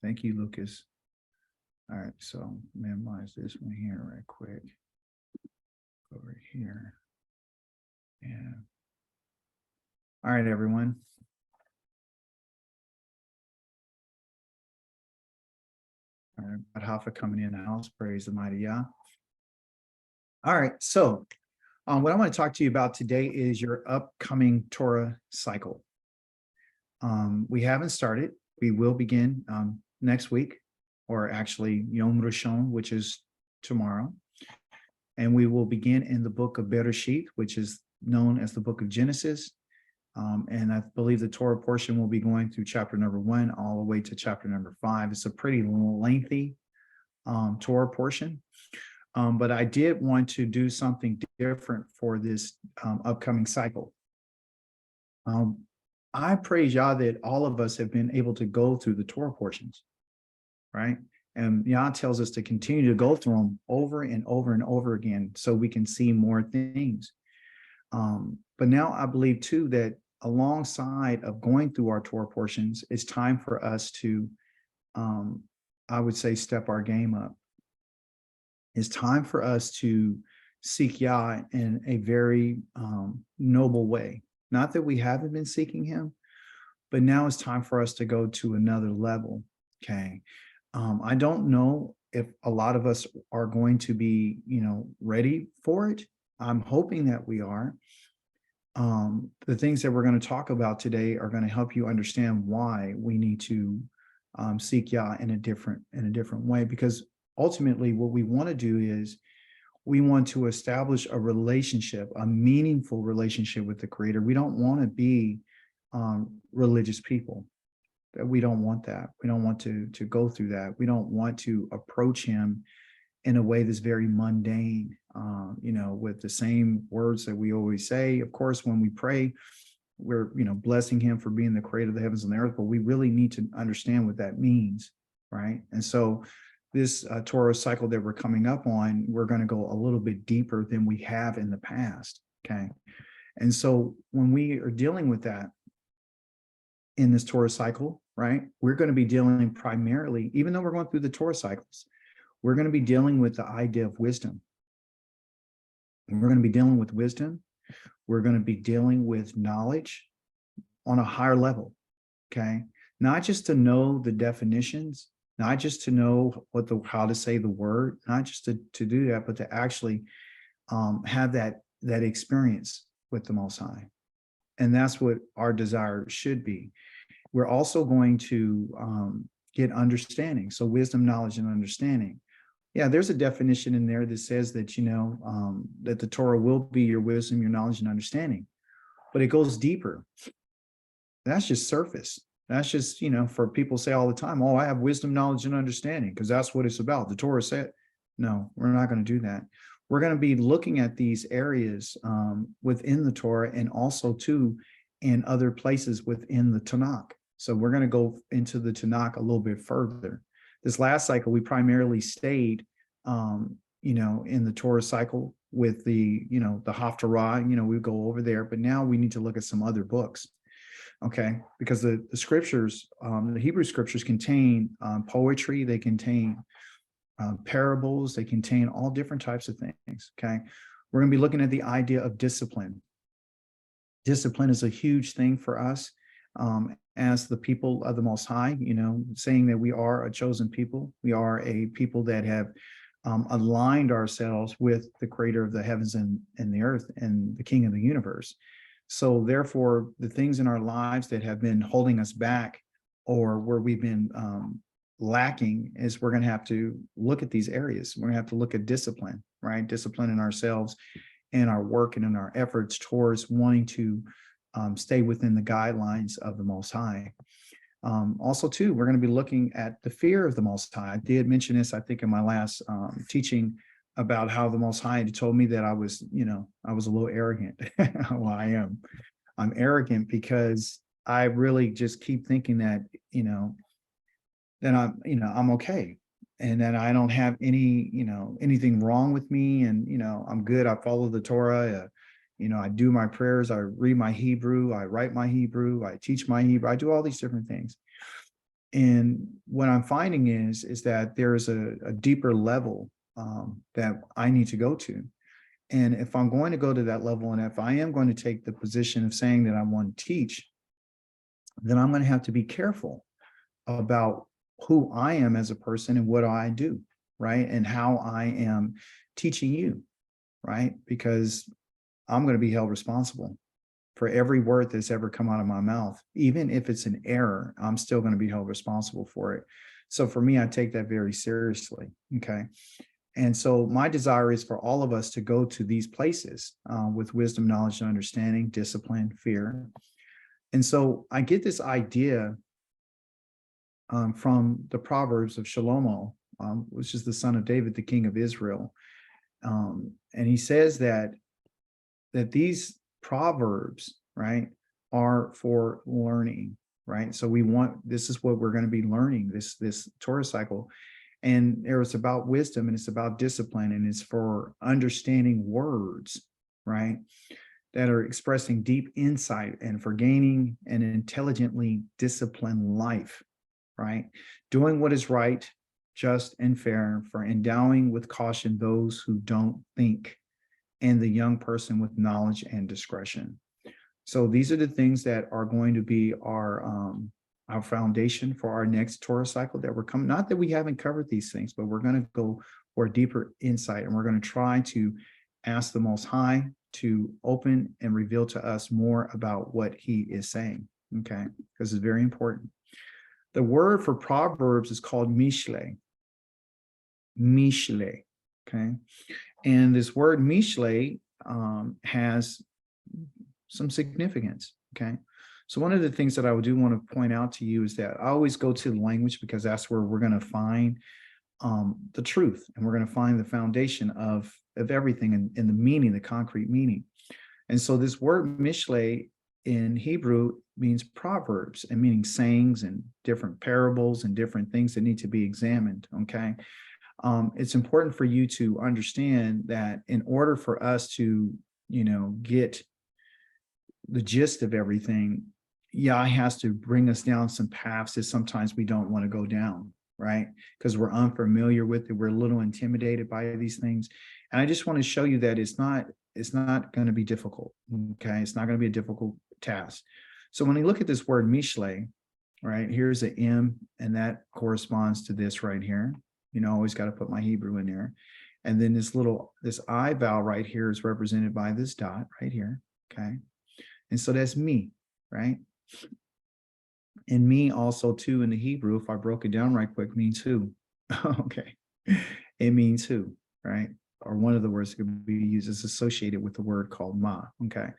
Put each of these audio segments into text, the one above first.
Thank you, Lucas. All right, so minimize this one here right quick. Over here. Yeah. All right, everyone. All right, Hafa coming in the house. Praise the mighty Yah. All right, so what I want to talk to you about today is your upcoming Torah cycle. We haven't started. We will begin next week, or actually Yom Rishon, which is tomorrow. And we will begin in the book of Bereshit, which is known as the book of Genesis. And I believe the Torah portion will be going through chapter number 1 all the way to chapter number 5. It's a pretty lengthy Torah portion. But I did want to do something different for this upcoming cycle. I praise Yah that all of us have been able to go through the Torah portions, right? And Yah tells us to continue to go through them over and over and over again so we can see more things. But now I believe too that alongside of going through our Torah portions, it's time for us to, I would say, step our game up. It's time for us to seek Yah in a very noble way. Not that we haven't been seeking him, but now it's time for us to go to another level, okay? I don't know if a lot of us are going to be, ready for it. I'm hoping that we are. The things that we're going to talk about today are going to help you understand why we need to seek Yah in a different way, because ultimately what we want to do is we want to establish a relationship, a meaningful relationship with the Creator. We don't want to be religious people. We don't want that. We don't want to go through that. We don't want to approach him in a way that's very mundane, with the same words that we always say. Of course, when we pray, we're, blessing him for being the creator of the heavens and the earth, but we really need to understand what that means, right? And so this Torah cycle that we're coming up on, we're going to go a little bit deeper than we have in the past, okay? And so when we are dealing with that in this Torah cycle, right, we're going to be dealing primarily, even though we're going through the Torah cycles, we're going to be dealing with the idea of wisdom. And we're going to be dealing with wisdom. We're going to be dealing with knowledge on a higher level, okay? Not just to know the definitions, not just to know how to say the word, not just to do that, but to actually have that experience with the Most High. And that's what our desire should be. We're also going to get understanding. So wisdom, knowledge, and understanding. Yeah, there's a definition in there that says that, that the Torah will be your wisdom, your knowledge, and understanding. But it goes deeper. That's just surface. That's just, for people say all the time, oh, I have wisdom, knowledge, and understanding, because that's what it's about. The Torah said, no, we're not going to do that. We're going to be looking at these areas within the Torah, and also too in other places within the Tanakh. So we're going to go into the Tanakh a little bit further. This last cycle, we primarily stayed, in the Torah cycle with the Haftarah, we go over there, but now we need to look at some other books, okay? Because the scriptures, the Hebrew scriptures contain poetry, they contain parables, they contain all different types of things, okay? We're going to be looking at the idea of discipline. Discipline is a huge thing for us. As the people of the Most High, saying that we are a chosen people. We are a people that have aligned ourselves with the creator of the heavens and the earth and the king of the universe. So therefore, the things in our lives that have been holding us back, or where we've been lacking, is we're going to have to look at these areas. We're going to have to look at discipline, right? Discipline in ourselves and our work and in our efforts towards wanting to stay within the guidelines of the Most High. Also, too, we're going to be looking at the fear of the Most High. I did mention this, I think, in my last teaching about how the Most High told me that I was a little arrogant. Well, I am. I'm arrogant because I really just keep thinking that, that I'm okay, and that I don't have anything wrong with me, and I'm good. I follow the Torah. I do my prayers, I read my Hebrew, I write my Hebrew, I teach my Hebrew, I do all these different things. And what I'm finding is that there is a deeper level that I need to go to. And if I'm going to go to that level, and if I am going to take the position of saying that I want to teach, then I'm going to have to be careful about who I am as a person and what I do, right? And how I am teaching you, right? Because I'm going to be held responsible for every word that's ever come out of my mouth. Even if it's an error, I'm still going to be held responsible for it. So for me, I take that very seriously, okay? And so my desire is for all of us to go to these places with wisdom, knowledge, and understanding, discipline, fear. And so I get this idea from the Proverbs of Shalom, which is the son of David, the king of Israel. And he says that these Proverbs, right, are for learning, right? So this is what we're going to be learning, this Torah cycle. And it's about wisdom, and it's about discipline, and it's for understanding words, right, that are expressing deep insight, and for gaining an intelligently disciplined life, right? Doing what is right, just, and fair, for endowing with caution those who don't think, and the young person with knowledge and discretion. So these are the things that are going to be our foundation for our next Torah cycle that we're coming. Not that we haven't covered these things, but we're going to go for a deeper insight, and we're going to try to ask the Most High to open and reveal to us more about what he is saying, okay? Because it's very important. The word for Proverbs is called Mishle. Mishle, okay? And this word Mishle has some significance, okay? So one of the things that I do want to point out to you is that I always go to the language, because that's where we're going to find the truth, and we're going to find the foundation of everything, and the meaning, the concrete meaning. And so this word Mishle in Hebrew means proverbs, and meaning sayings and different parables and different things that need to be examined, okay? It's important for you to understand that in order for us to, get the gist of everything, Yah has to bring us down some paths that sometimes we don't want to go down, right? Because we're unfamiliar with it. We're a little intimidated by these things. And I just want to show you that it's not going to be difficult, okay? It's not going to be a difficult task. So when you look at this word Mishle, right, here's an M, and that corresponds to this right here. Always got to put my Hebrew in there. And then this I vowel right here is represented by this dot right here, okay? And so that's me, right? And me also too in the Hebrew, if I broke it down right quick, means who. Okay. It means who, right? Or one of the words that could be used is associated with the word called ma, okay?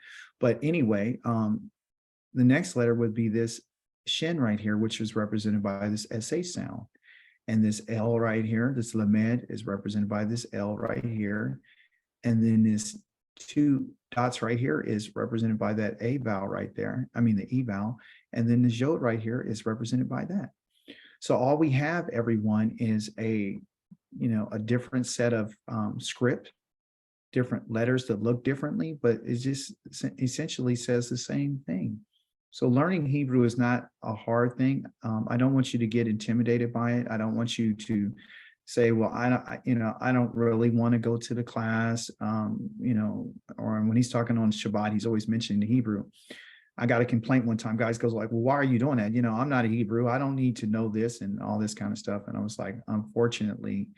But anyway, the next letter would be this shin right here, which is represented by this SH sound. And this L right here, this lamed, is represented by this L right here. And then this two dots right here is represented by that A vowel right there. I mean the E vowel. And then the Jod right here is represented by that. So all we have, everyone, is a different set of script, different letters that look differently, but it just essentially says the same thing. So learning Hebrew is not a hard thing. I don't want you to get intimidated by it. I don't want you to say, well, I don't really want to go to the class, or when he's talking on Shabbat, he's always mentioning the Hebrew. I got a complaint one time. Guys goes like, well, why are you doing that? I'm not a Hebrew. I don't need to know this and all this kind of stuff. And I was like, unfortunately,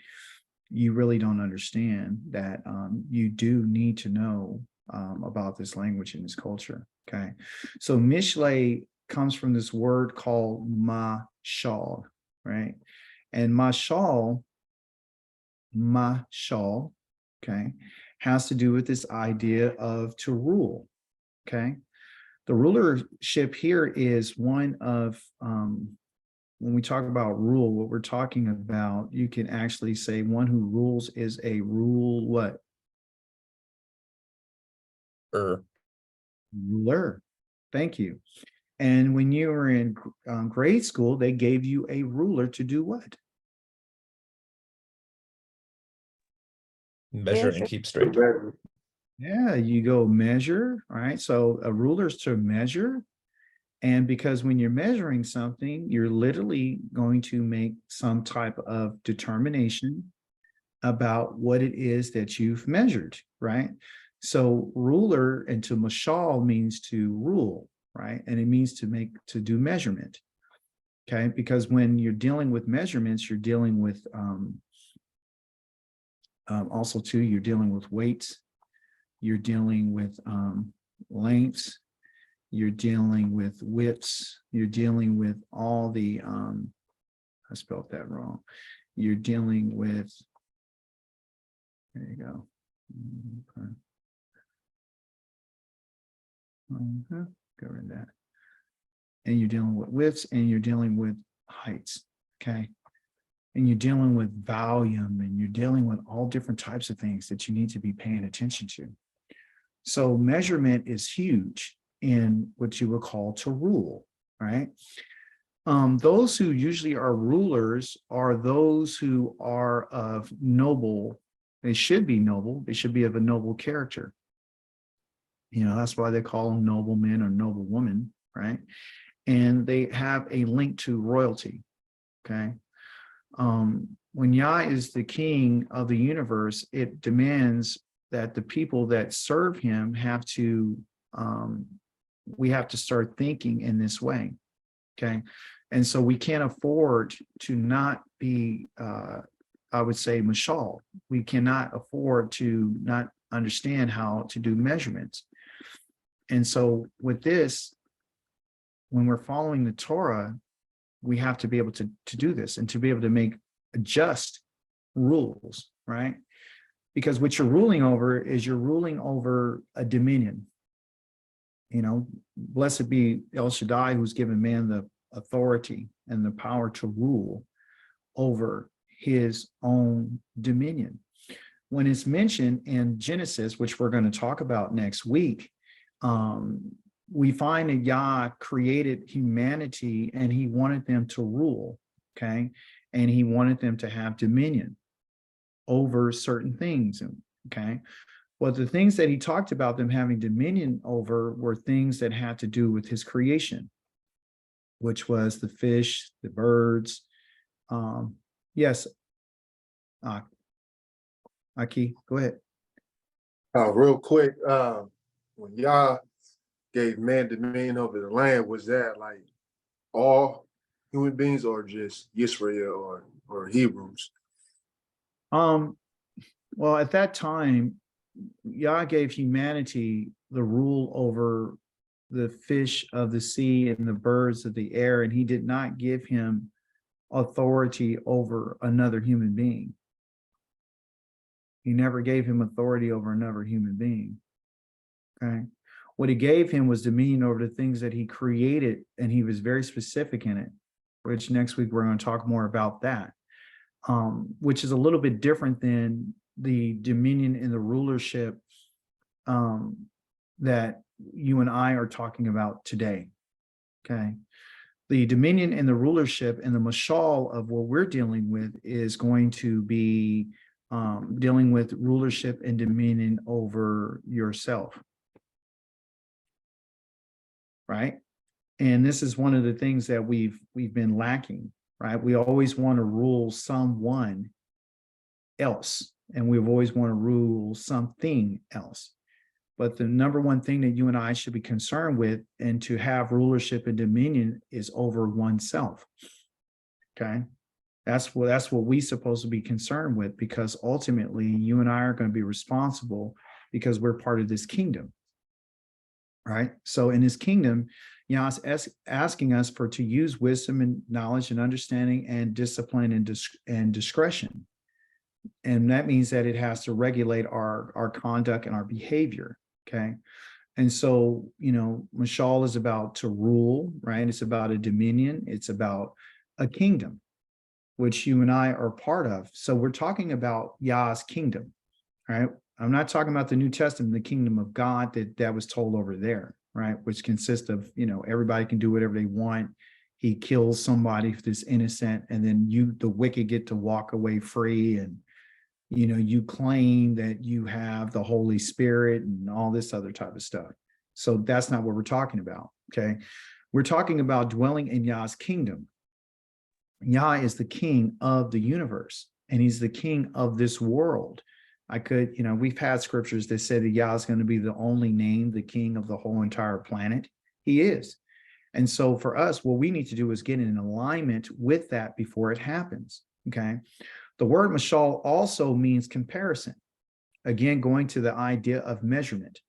you really don't understand that you do need to know about this language and this culture. Okay. So Mishle comes from this word called mashal, right? And mashal, okay, has to do with this idea of to rule, okay? The rulership here is one of, when we talk about rule, what we're talking about, you can actually say one who rules is a rule what? Ruler. Thank you. And when you were in grade school, they gave you a ruler to do what? Measure and keep straight. Yeah, you go measure, right? So a ruler is to measure. And because when you're measuring something, you're literally going to make some type of determination about what it is that you've measured, right? So ruler and to mashal means to rule, right? And it means to do measurement. Okay. Because when you're dealing with measurements, you're dealing with also too, you're dealing with weights, you're dealing with lengths, you're dealing with widths, you're dealing with all the I spelled that wrong. You're dealing with, there you go. Okay. Go rid of that. And you're dealing with widths and you're dealing with heights. Okay. And you're dealing with volume and you're dealing with all different types of things that you need to be paying attention to. So measurement is huge in what you would call to rule, right? Those who usually are rulers are those who are of noble, they should be noble, they should be of a noble character. You know, that's why they call them noblemen or noblewomen, right? And they have a link to royalty, okay? When Yah is the king of the universe, it demands that the people that serve him have to, we have to start thinking in this way, okay? And so we can't afford to not be, I would say, mashal. We cannot afford to not understand how to do measurements. And so with this, when we're following the Torah, we have to be able to do this and to be able to make just rules, right? Because what you're ruling over is you're ruling over a dominion. You know, blessed be El Shaddai, who's given man the authority and the power to rule over his own dominion. When it's mentioned in Genesis, which we're going to talk about next week, we find that Yah created humanity and he wanted them to rule, okay? And he wanted them to have dominion over certain things, okay? Well, the things that he talked about them having dominion over were things that had to do with his creation, which was the fish, the birds. Yes, Aki, go ahead. Real quick, when y'all gave man dominion over the land, was that like all human beings or just Israel or Hebrews? Well, at that time, Yah gave humanity the rule over the fish of the sea and the birds of the air, and he did not give him authority over another human being. He never gave him authority over another human being. Okay. What he gave him was dominion over the things that he created, and he was very specific in it, which next week we're going to talk more about that, which is a little bit different than the dominion and the rulership that you and I are talking about today. Okay. The dominion and the rulership and the mashal of what we're dealing with is going to be dealing with rulership and dominion over yourself. Right. And this is one of the things that we've been lacking, right? We always want to rule someone else, and we've always want to rule something else. But the number one thing that you and I should be concerned with and to have rulership and dominion is over oneself. Okay. That's what we're supposed to be concerned with, because ultimately you and I are going to be responsible because we're part of this kingdom. Right. So in his kingdom, Yah's asking us to use wisdom and knowledge and understanding and discipline and discretion. And that means that it has to regulate our conduct and our behavior. Okay. And so, you know, mashal is about to rule, right? It's about a dominion. It's about a kingdom, which you and I are part of. So we're talking about Yah's kingdom, right? I'm not talking about the New Testament, the kingdom of God that was told over there, right? Which consists of, you know, everybody can do whatever they want. He kills somebody that's innocent, and then the wicked get to walk away free, and you claim that you have the Holy Spirit and all this other type of stuff. So that's not what we're talking about. Okay. We're talking about dwelling in Yah's kingdom. Yah is the king of the universe, and he's the king of this world. We've had scriptures that say that Yah is going to be the only name, the king of the whole entire planet. He is. And so for us, what we need to do is get in alignment with that before it happens. Okay. The word mashal also means comparison. Again, going to the idea of measurement,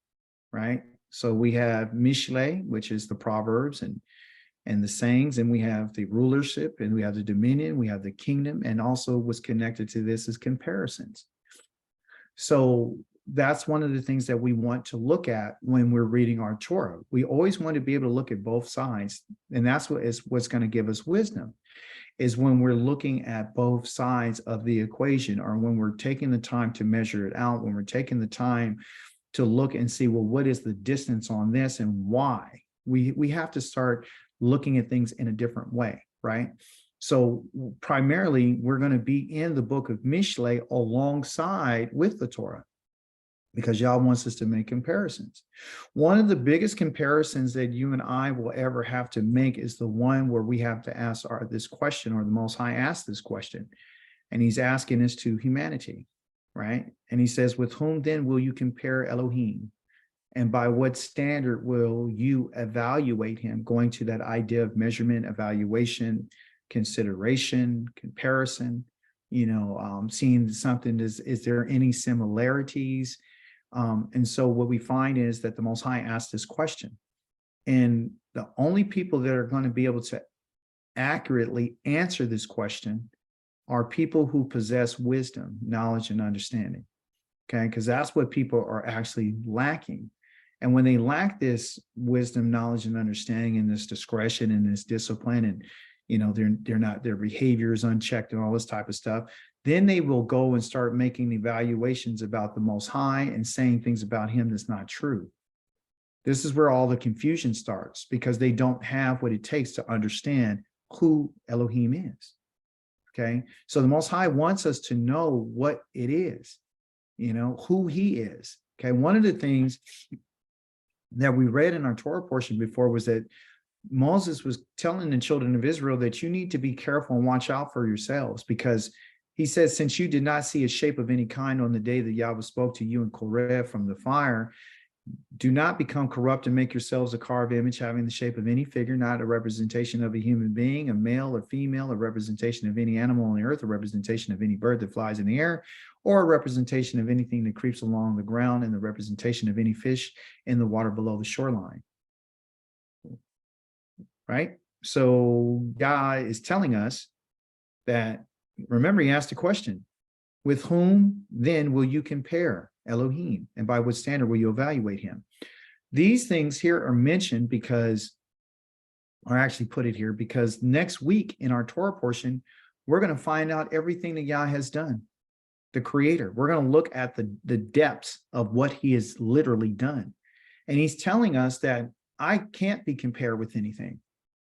right? So we have mishle, which is the Proverbs and the sayings, and we have the rulership, and we have the dominion, we have the kingdom, and also what's connected to this is comparisons. So that's one of the things that we want to look at when we're reading our Torah. We always want to be able to look at both sides, and that's what's going to give us wisdom, is when we're looking at both sides of the equation, or when we're taking the time to measure it out, when we're taking the time to look and see, well, what is the distance on this and why? We have to start looking at things in a different way, right? So primarily, we're going to be in the book of Mishle alongside with the Torah, because Yah wants us to make comparisons. One of the biggest comparisons that you and I will ever have to make is the one where we have to ask this question, or the Most High asked this question, and he's asking us to humanity, right? And he says, with whom then will you compare Elohim? And by what standard will you evaluate him? Going to that idea of measurement, evaluation, consideration, comparison, seeing something, is there any similarities? And so what we find is that the Most High asked this question. And the only people that are going to be able to accurately answer this question are people who possess wisdom, knowledge, and understanding. Okay, because that's what people are actually lacking. And when they lack this wisdom, knowledge, and understanding, and this discretion and this discipline, and their behavior is unchecked and all this type of stuff, then they will go and start making evaluations about the Most High and saying things about him that's not true. This is where all the confusion starts, because they don't have what it takes to understand who Elohim is. Okay, so the Most High wants us to know what it is, who he is. Okay, one of the things that we read in our Torah portion before was that Moses was telling the children of Israel that you need to be careful and watch out for yourselves, because he says, since you did not see a shape of any kind on the day that Yahweh spoke to you in Koreh from the fire, do not become corrupt and make yourselves a carved image having the shape of any figure, not a representation of a human being, a male or female, a representation of any animal on the earth, a representation of any bird that flies in the air, or a representation of anything that creeps along the ground, and the representation of any fish in the water below the shoreline. Right? So God is telling us that, remember, he asked a question, with whom then will you compare Elohim? And by what standard will you evaluate him? These things here are mentioned because, or actually put it here, because next week in our Torah portion, we're going to find out everything that Yah has done, the creator. We're going to look at the depths of what he has literally done. And he's telling us that I can't be compared with anything,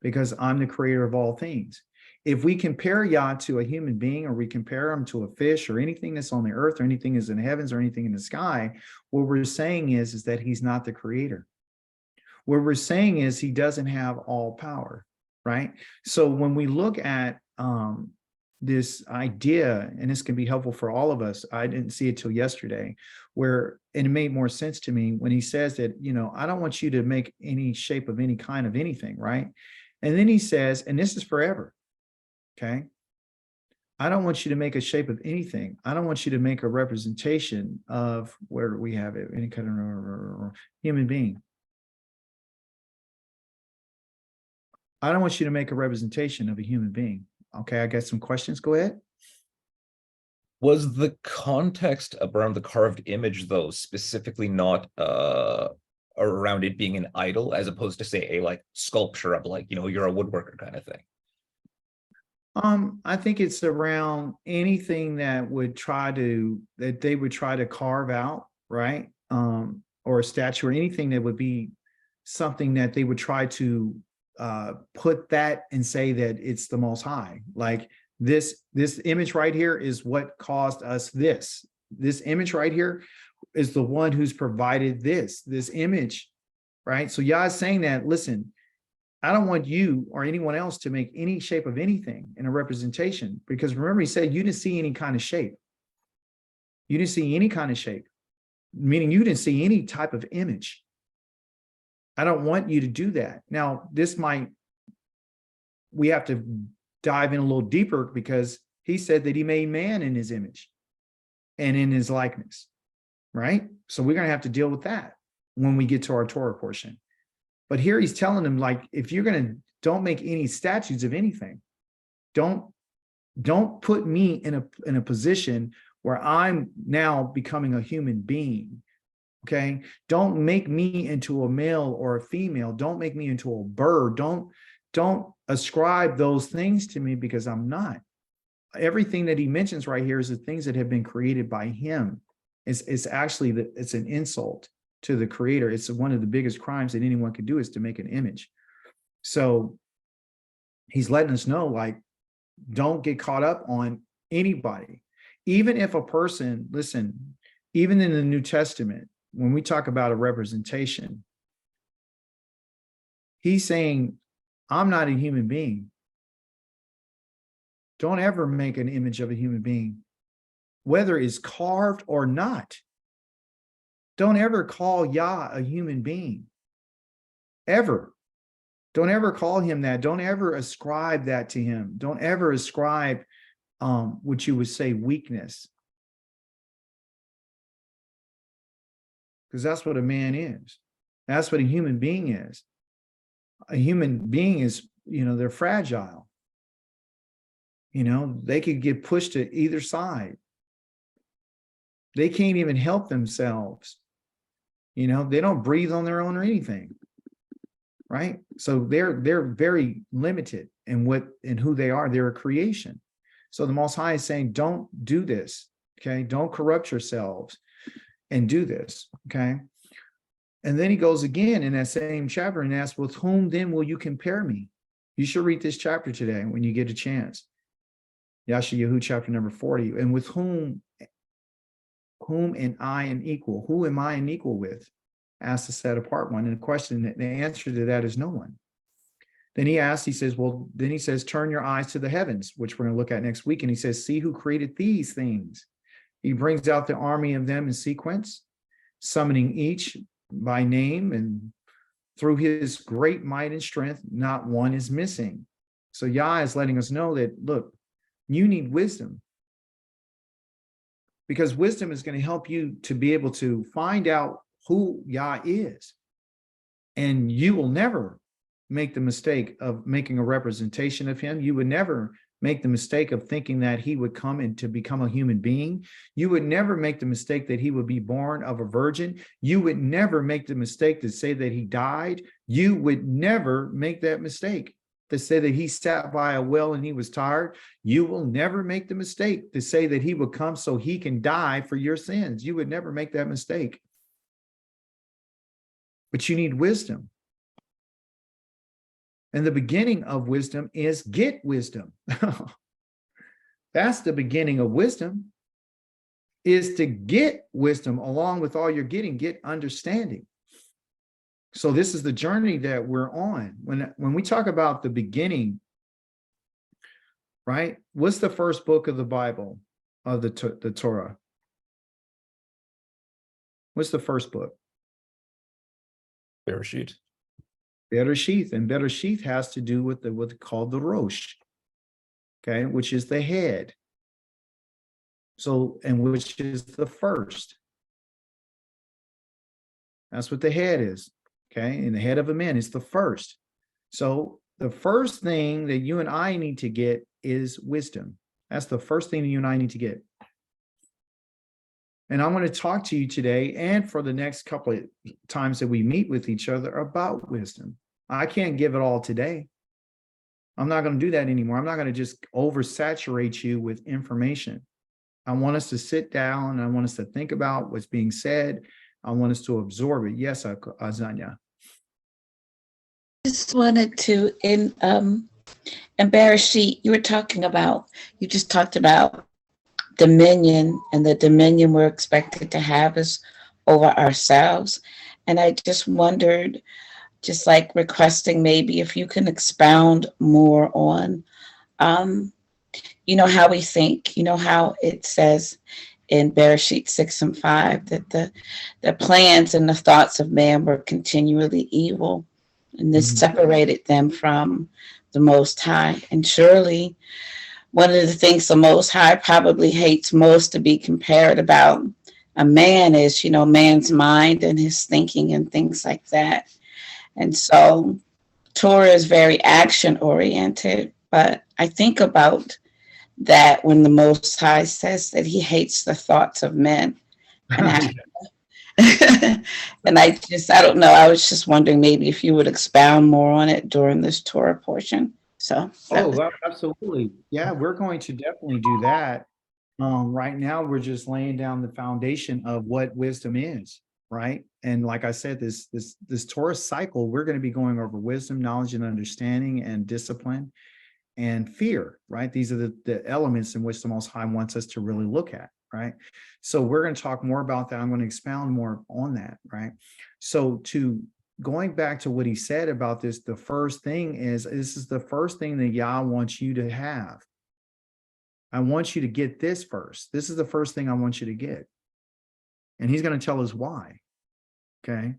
because I'm the creator of all things. If we compare Yah to a human being, or we compare him to a fish, or anything that's on the earth, or anything that's in the heavens, or anything in the sky, what we're saying is that he's not the creator. What we're saying is he doesn't have all power, right? So when we look at this idea, and this can be helpful for all of us, I didn't see it till yesterday, and it made more sense to me when he says that, I don't want you to make any shape of any kind of anything, right? And then he says, and this is forever, okay? I don't want you to make a shape of anything. I don't want you to make a representation of, where we have it, any kind of human being. I don't want you to make a representation of a human being. Okay, I got some questions. Go ahead. Was the context around the carved image, though, specifically not around it being an idol, as opposed to, say, a sculpture of you're a woodworker kind of thing? I think it's around anything that they would try to carve out, right? Or a statue, or anything that would be something that they would try to put that and say that it's the Most High. Like This image right here is what caused us this. This image right here is the one who's provided this image, right? So Yah is saying that, listen, I don't want you or anyone else to make any shape of anything in a representation, because remember, he said you didn't see any kind of shape. You didn't see any kind of shape, meaning you didn't see any type of image. I don't want you to do that. Now, we have to dive in a little deeper, because he said that he made man in his image and in his likeness, right? So we're going to have to deal with that when we get to our Torah portion. But here he's telling them, like, if you're going to, don't make any statues of anything. Don't put me in a position where I'm now becoming a human being. Okay. Don't make me into a male or a female. Don't make me into a bird. Don't ascribe those things to me, because I'm not. Everything that he mentions right here is the things that have been created by him. It's actually it's an insult to the creator. It's one of the biggest crimes that anyone could do, is to make an image. So he's letting us know, like, don't get caught up on anybody. Even if a person, listen, even in the New Testament, when we talk about a representation, he's saying, I'm not a human being. Don't ever make an image of a human being, whether it's carved or not. Don't ever call Yah a human being. Ever. Don't ever call him that. Don't ever ascribe that to him. Don't ever ascribe what you would say weakness. Because that's what a man is. That's what a human being is. A human being is, they're fragile. They could get pushed to either side. They can't even help themselves. They don't breathe on their own or anything. Right? So they're very limited in who they are. They're a creation. So the Most High is saying, don't do this. Okay. Don't corrupt yourselves and do this. Okay. And then he goes again in that same chapter and asks, with whom then will you compare me? You should read this chapter today when you get a chance. Yashayahu chapter number 40. And with whom and I am equal? Who am I unequal with? Asked the set apart one. And the answer to that is no one. Then he says, turn your eyes to the heavens, which we're going to look at next week. And he says, see who created these things. He brings out the army of them in sequence, summoning each by name, and through his great might and strength, not one is missing. So Yah is letting us know that, look, you need wisdom, because wisdom is going to help you to be able to find out who Yah is. And you will never make the mistake of making a representation of him. You would never make the mistake of thinking that he would come and to become a human being. You would never make the mistake that he would be born of a virgin. You would never make the mistake to say that he died. You would never make that mistake to say that he sat by a well and he was tired. You will never make the mistake to say that he would come so he can die for your sins. You would never make that mistake. But you need wisdom. And the beginning of wisdom is get wisdom. That's the beginning of wisdom, is to get wisdom. Along with all you're getting, get understanding. So this is the journey that we're on. When we talk about the beginning, right? What's the first book of the Bible, of the Torah? What's the first book? Bereshit. Bereshit, and Bereshit has to do with what's called the Rosh, okay, which is the head. So, and which is the first. That's what the head is, okay, and the head of a man is the first. So the first thing that you and I need to get is wisdom. That's the first thing that you and I need to get. And I'm going to talk to you today and for the next couple of times that we meet with each other about wisdom. I can't give it all today. I'm not going to do that anymore. I'm not going to just oversaturate you with information. I want us to sit down. I want us to think about what's being said. I want us to absorb it. Yes, Azanya. Just wanted to And Bereshit, you just talked about dominion, and the dominion we're expected to have is over ourselves. And I just wondered, just like requesting maybe if you can expound more on, um, how we think, how it says in Bereshit 6:5 that the plans and the thoughts of man were continually evil, and this separated them from the Most High. And surely one of the things the Most High probably hates most to be compared about a man is, man's mind and his thinking and things like that. And so Torah is very action oriented, but I think about that when the Most High says that he hates the thoughts of men. And and I don't know. I was just wondering maybe if you would expound more on it during this Torah portion. So, Absolutely. Yeah, we're going to definitely do that. Right now, we're just laying down the foundation of what wisdom is, right? And like I said, this Torah cycle, we're going to be going over wisdom, knowledge, and understanding, and discipline, and fear, right? These are the elements in which the Most High wants us to really look at, right? So we're going to talk more about that. I'm going to expound more on that, right? So going back to what he said about this, the first thing is, this is the first thing that Yah wants you to have. I want you to get this first. This is the first thing I want you to get. And he's going to tell us why, okay?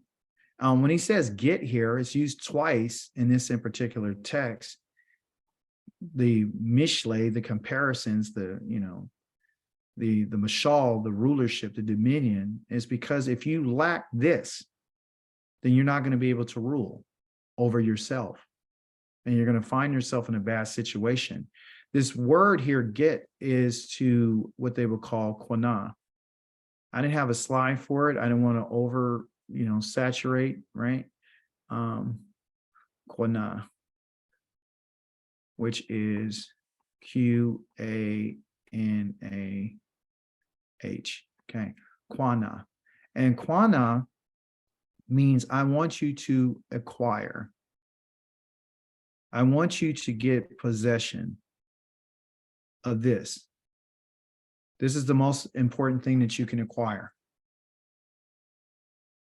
When he says get here, it's used twice in this in particular text. The mishle, the comparisons, the mashal, the rulership, the dominion, is because if you lack this, then you're not going to be able to rule over yourself. And you're going to find yourself in a bad situation. This word here, get, is to what they would call quana. I didn't have a slide for it. I didn't want to over, saturate, right? Quana, which is Quanah, okay, quana. And quana means I want you to acquire. I want you to get possession of this. This is the most important thing that you can acquire.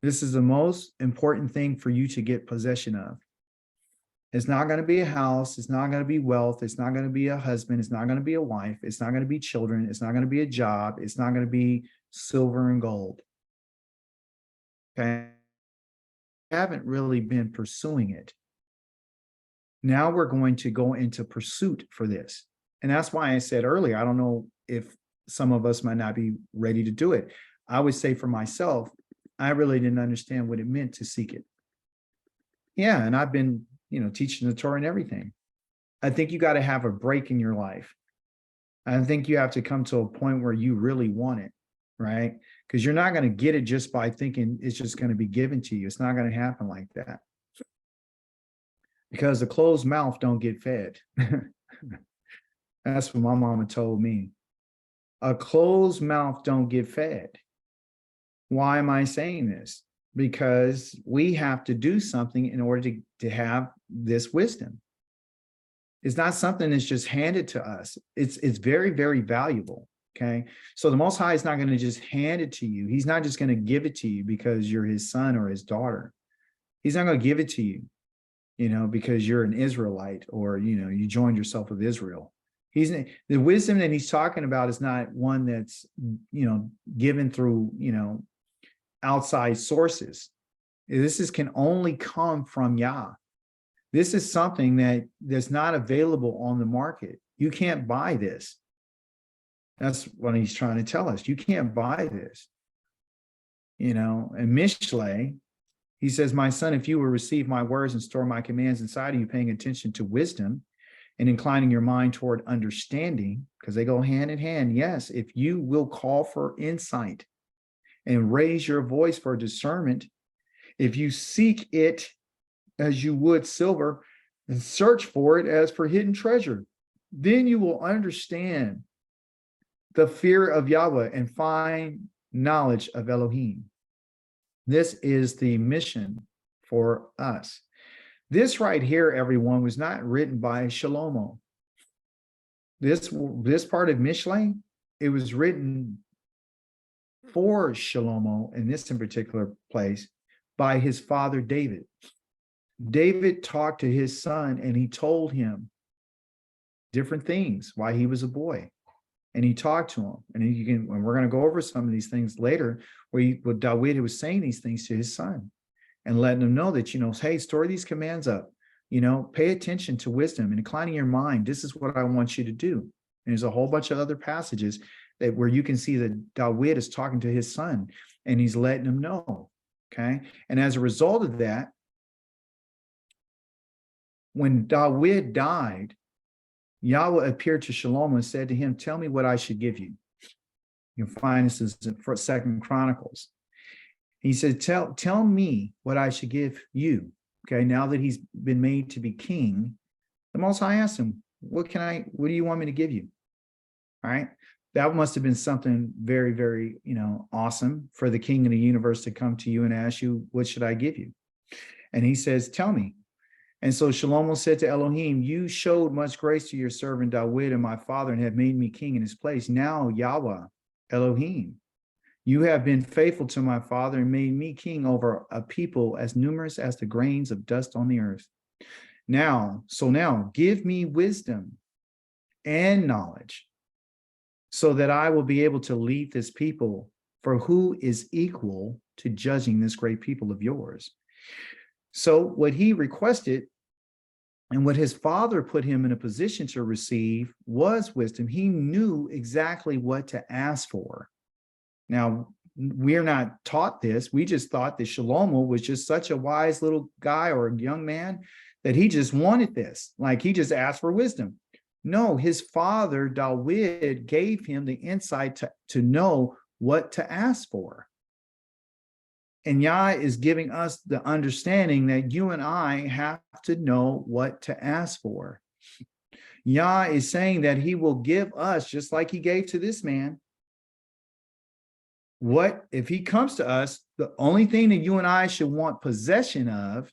This is the most important thing for you to get possession of. It's not going to be a house. It's not going to be wealth. It's not going to be a husband. It's not going to be a wife. It's not going to be children. It's not going to be a job. It's not going to be silver and gold. Okay. I haven't really been pursuing it. Now we're going to go into pursuit for this. And that's why I said earlier, I don't know if some of us might not be ready to do it. I would say for myself, I really didn't understand what it meant to seek it. Yeah, and I've been, teaching the Torah and everything. I think you got to have a break in your life. I think you have to come to a point where you really want it, right? Because you're not going to get it just by thinking it's just going to be given to you. It's not going to happen like that. Because a closed mouth don't get fed. That's what my mama told me. A closed mouth don't get fed. Why am I saying this? Because we have to do something in order to have this wisdom. It's not something that's just handed to us. It's very, very valuable. Okay. So the Most High is not going to just hand it to you. He's not just going to give it to you because you're his son or his daughter. He's not going to give it to you, because you're an Israelite or, you joined yourself with Israel. The wisdom that he's talking about is not one that's, given through, outside sources. This can only come from Yah. This is something that's not available on the market. You can't buy this. That's what he's trying to tell us. You can't buy this. And Mishle, he says, my son, if you will receive my words and store my commands inside of you, paying attention to wisdom and inclining your mind toward understanding, because they go hand in hand. Yes, if you will call for insight and raise your voice for discernment, if you seek it as you would silver and search for it as for hidden treasure, then you will understand the fear of Yahweh and find knowledge of Elohim. This is the mission for us. This right here, everyone, was not written by Shalomo. This part of Mishlei, it was written for Shalomo, in this in particular place, by his father David. David talked to his son and he told him different things while he was a boy. And he talked to him. And we're going to go over some of these things later, where David was saying these things to his son and letting him know that, hey, store these commands up, pay attention to wisdom and inclining your mind. This is what I want you to do. And there's a whole bunch of other passages where you can see that David is talking to his son and he's letting him know. Okay. And as a result of that, when David died, Yahweh appeared to Shalom and said to him, tell me what I should give you. You'll find this is in 2 Chronicles. He said, tell me what I should give you. Okay, now that he's been made to be king, the Most High asked him, what do you want me to give you? All right. That must have been something very, very, awesome for the king of the universe to come to you and ask you, what should I give you? And he says, tell me. And so Shlomo said to Elohim, you showed much grace to your servant David and my father and have made me king in his place. Now, Yahweh, Elohim, you have been faithful to my father and made me king over a people as numerous as the grains of dust on the earth. Now, give me wisdom and knowledge so that I will be able to lead this people, for who is equal to judging this great people of yours? So what he requested and what his father put him in a position to receive was wisdom. He knew exactly what to ask for. Now, we're not taught this. We just thought that Shlomo was just such a wise little guy or a young man that he just wanted this. Like he just asked for wisdom. No, his father, David, gave him the insight to know what to ask for. And Yah is giving us the understanding that you and I have to know what to ask for. Yah is saying that he will give us, just like he gave to this man, what if he comes to us, the only thing that you and I should want possession of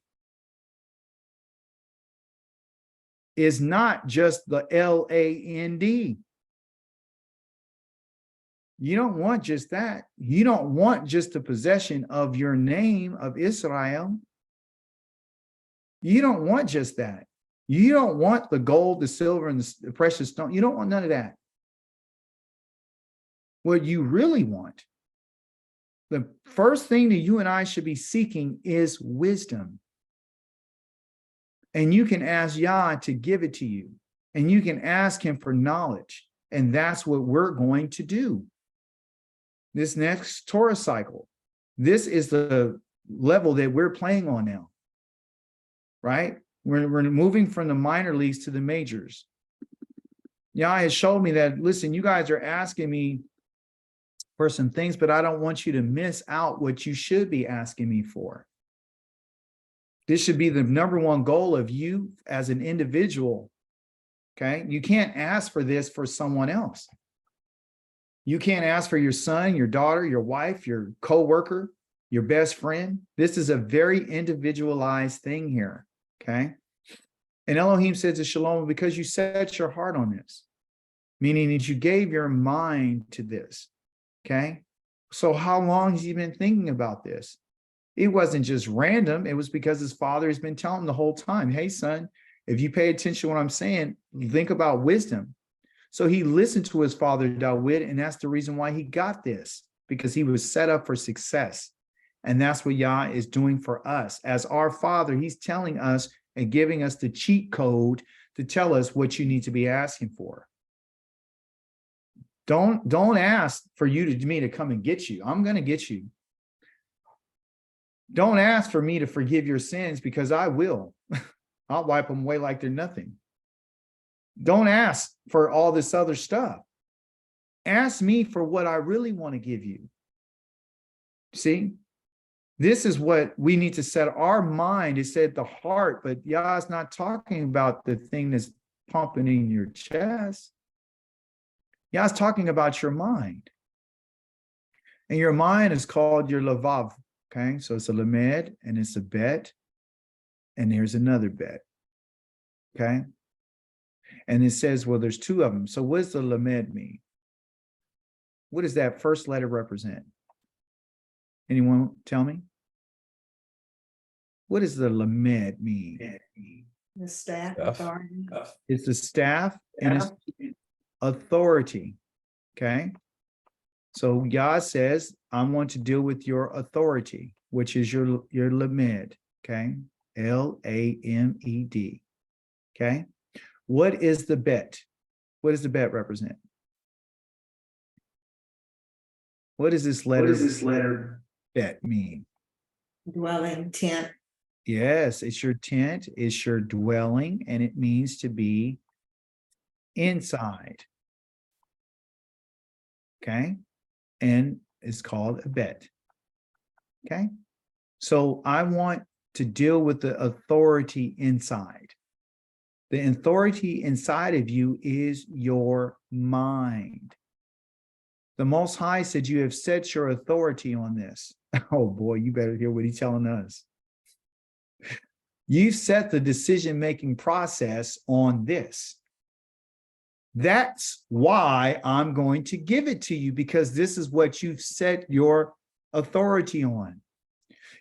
is not just the land. You don't want just that. You don't want just the possession of your name of Israel. You don't want just that. You don't want the gold, the silver, and the precious stone. You don't want none of that. What you really want, the first thing that you and I should be seeking is wisdom. And you can ask Yah to give it to you. And you can ask him for knowledge. And that's what we're going to do. This next Torah cycle, this is the level that we're playing on now, right? We're moving from the minor leagues to the majors. Yah has showed me that, listen, you guys are asking me for some things, but I don't want you to miss out what you should be asking me for. This should be the number one goal of you as an individual, okay? You can't ask for this for someone else. You can't ask for your son, your daughter, your wife, your co-worker, your best friend. This is a very individualized thing here, okay? And Elohim says to Shalom, because you set your heart on this, meaning that you gave your mind to this, okay? So how long has he been thinking about this? It wasn't just random. It was because his father has been telling him the whole time, hey, son, if you pay attention to what I'm saying, think about wisdom. So he listened to his father, David, and that's the reason why he got this, because he was set up for success. And that's what Yah is doing for us. As our father, he's telling us and giving us the cheat code to tell us what you need to be asking for. Don't ask for me to come and get you. I'm going to get you. Don't ask for me to forgive your sins, because I will. I'll wipe them away like they're nothing. Don't ask for all this other stuff. Ask me for what I really want to give you. See, this is what we need to set our mind. It said the heart, but Yah's not talking about the thing that's pumping in your chest. Yah's talking about your mind. And your mind is called your lavav. Okay, so it's a lamed and it's a bet. and there's another bet. Okay. And it says, well, there's two of them. So what does the lamed mean? What does that first letter represent? Anyone tell me? What does the lamed mean? The staff Staff. authority. It's the staff and it's authority. Okay. So Yah says, I want to deal with your authority, which is your lamed. Okay. Lamed. Okay. What is the bet? What does the bet represent? What does this letter bet mean? Dwelling, tent. Yes, it's your tent, it's your dwelling, and it means to be inside. Okay. And it's called a bet. Okay. So I want to deal with the authority inside. The authority inside of you is your mind. The Most High said, you have set your authority on this. Oh boy, you better hear what he's telling us. You've set the decision-making process on this. That's why I'm going to give it to you, because this is what you've set your authority on.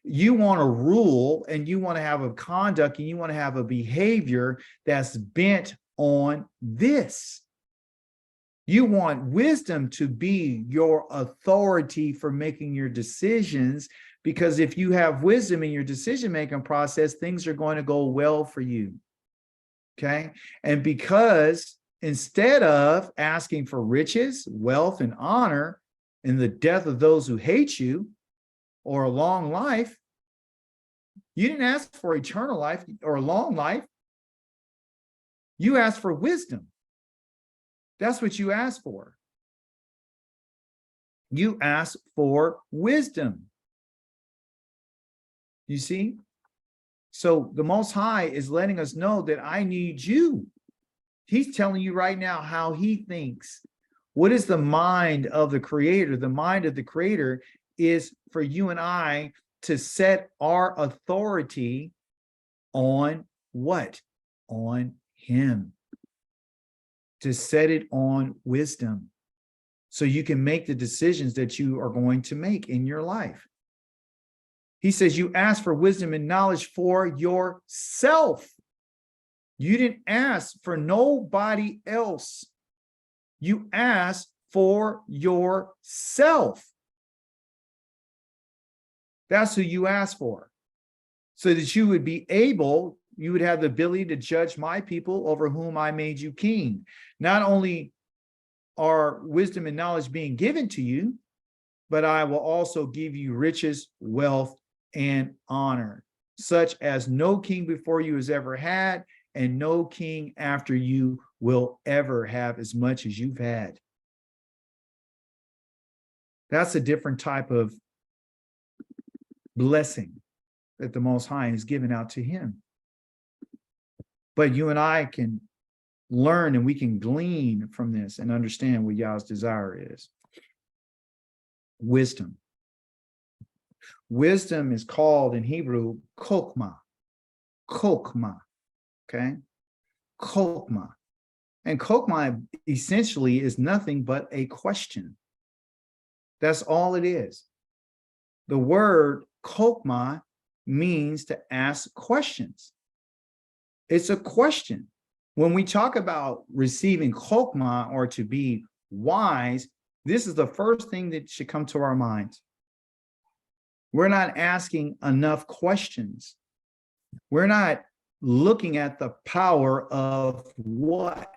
You want to rule and you want to have a conduct and you want to have a behavior that's bent on this. You want wisdom to be your authority for making your decisions, because if you have wisdom in your decision-making process, things are going to go well for you. Okay. And because instead of asking for riches, wealth, and honor, and the death of those who hate you, or a long life, you didn't ask for eternal life or a long life. You asked for wisdom. That's what you asked for. You asked for wisdom. You see? So the Most High is letting us know that I need you. He's telling you right now how he thinks. What is the mind of the Creator? The mind of the Creator is for you and I to set our authority on what? On him. To set it on wisdom, so you can make the decisions that you are going to make in your life. He says you ask for wisdom and knowledge for yourself. You didn't ask for nobody else. You asked for yourself. That's who you asked for, so that you would be able, you would have the ability to judge my people over whom I made you king. Not only are wisdom and knowledge being given to you, but I will also give you riches, wealth, and honor, such as no king before you has ever had, and no king after you will ever have as much as you've had. That's a different type of blessing that the Most High is giving out to him. But you and I can learn and we can glean from this and understand what Yah's desire is. Wisdom. Wisdom is called in Hebrew kokma. Kokma. Okay? Kokma. And kokma essentially is nothing but a question. That's all it is. The word kokma means to ask questions. It's a question. When we talk about receiving chokmah, or to be wise, this is the first thing that should come to our minds. We're not asking enough questions. We're not looking at the power of what?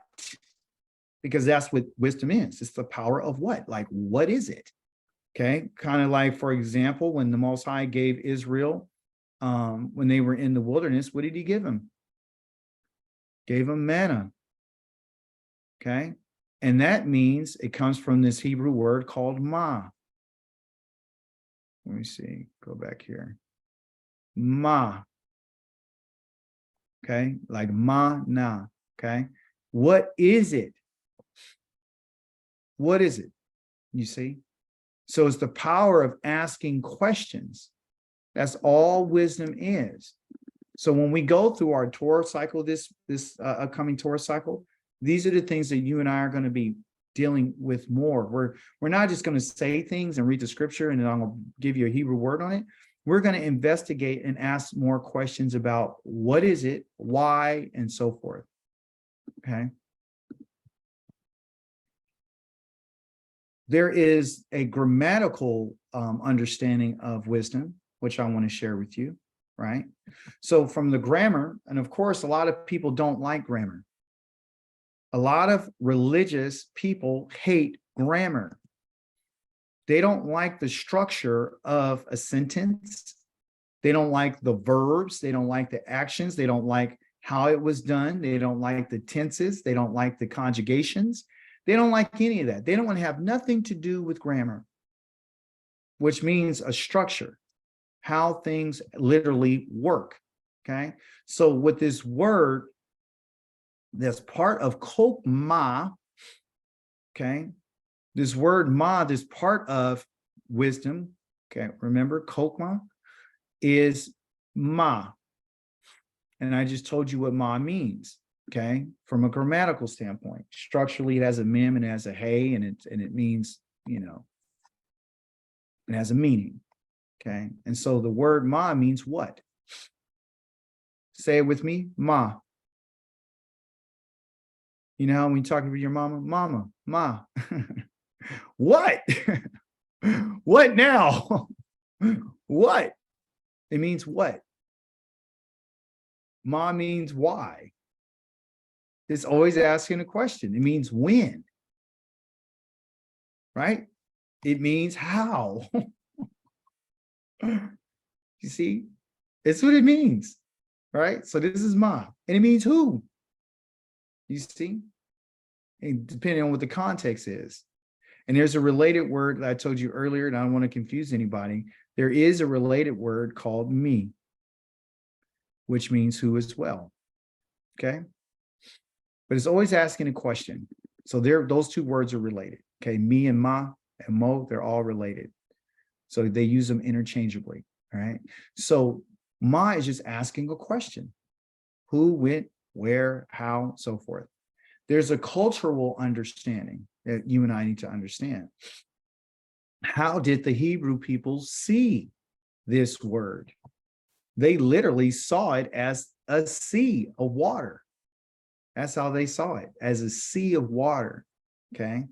Because that's what wisdom is. It's the power of what? Like, what is it? Okay, kind of like, for example, when the Most High gave Israel, when they were in the wilderness, what did he give them? Gave them manna. Okay, and that means it comes from this Hebrew word called ma. Let me see, go back here. Ma. Okay, like ma-na. Okay, what is it? What is it? You see? So it's the power of asking questions. That's all wisdom is. So when we go through our Torah cycle, this upcoming Torah cycle, these are the things that you and I are going to be dealing with more. We're not just going to say things and read the scripture and then I'm going to give you a Hebrew word on it. We're going to investigate and ask more questions about what is it, why, and so forth. Okay. There is a grammatical understanding of wisdom, which I want to share with you, right? So from the grammar, and of course, a lot of people don't like grammar. A lot of religious people hate grammar. They don't like the structure of a sentence. They don't like the verbs. They don't like the actions. They don't like how it was done. They don't like the tenses. They don't like the conjugations. They don't like any of that. They don't want to have nothing to do with grammar, which means a structure, how things literally work. Okay. So with this word, that's part of kokma. Okay. This word ma, this part of wisdom. Okay. Remember, kokma is ma. And I just told you what ma means. Okay, from a grammatical standpoint, structurally, it has a mem and it has a hey, and it means, you know, it has a meaning. Okay, and so the word ma means what? Say it with me, ma. You know how when you talk about your mama, mama, ma. What? What now? What? It means what? Ma means why. It's always asking a question. It means when, right? It means how. You see, it's what it means, right? So this is ma, and it means who. You see, and depending on what the context is. And there's a related word that I told you earlier, and I don't want to confuse anybody. There is a related word called me, which means who as well. Okay. But it's always asking a question. So those two words are related. Okay, me and ma and mo, they're all related. So they use them interchangeably. All right. So ma is just asking a question. Who, when, where, how, so forth. There's a cultural understanding that you and I need to understand. How did the Hebrew people see this word? They literally saw it as a sea of water. That's how they saw it, as a sea of water. Okay.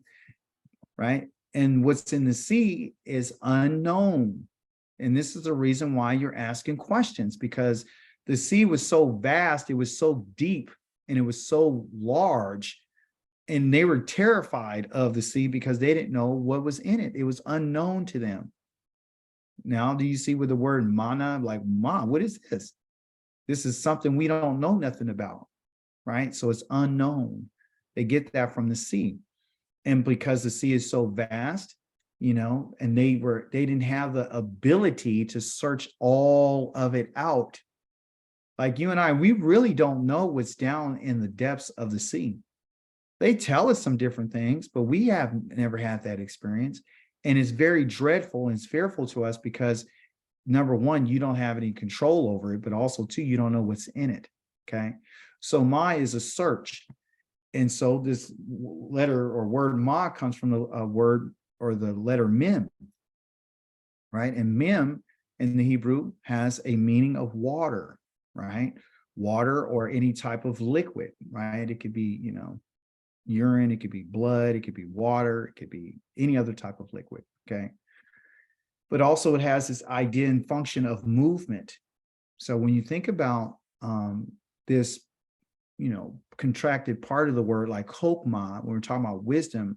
Right. And what's in the sea is unknown. And this is the reason why you're asking questions, because the sea was so vast, it was so deep, and it was so large. And they were terrified of the sea because they didn't know what was in it. It was unknown to them. Now, do you see with the word mana, like, ma, what is this? This is something we don't know nothing about. Right? So it's unknown. They get that from the sea. And because the sea is so vast, you know, and they didn't have the ability to search all of it out. Like you and I, we really don't know what's down in the depths of the sea. They tell us some different things, but we have never had that experience. And it's very dreadful and it's fearful to us because, number one, you don't have any control over it, but also, two, you don't know what's in it. Okay. So ma is a search. And so this letter or word ma comes from the word or the letter mem, right? And mem in the Hebrew has a meaning of water, right? Water or any type of liquid, right? It could be, you know, urine, it could be blood, it could be water, it could be any other type of liquid, okay? But also it has this idea and function of movement. So when you think about this, you know, contracted part of the word like chokmah, when we're talking about wisdom,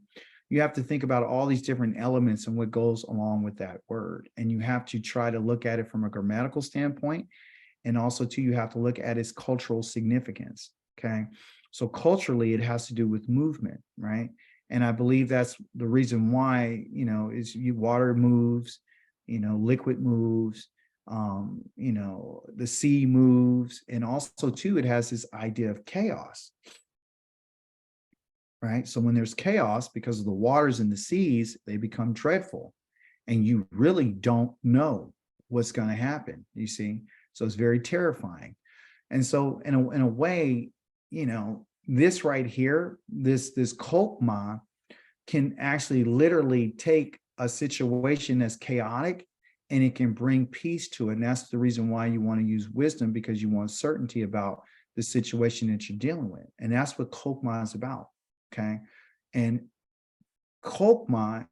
you have to think about all these different elements and what goes along with that word. And you have to try to look at it from a grammatical standpoint. And also too, you have to look at its cultural significance. Okay. So culturally, it has to do with movement, right? And I believe that's the reason why, you know, water moves, you know, liquid moves, you know, the sea moves, and also too, it has this idea of chaos, right? So when there's chaos, because of the waters and the seas, they become dreadful, and you really don't know what's going to happen, you see? So it's very terrifying. And so in a way, you know, this right here, this kokma can actually literally take a situation that's chaotic and it can bring peace to it. And that's the reason why you want to use wisdom, because you want certainty about the situation that you're dealing with. And that's what kokma is about. Okay. And kokma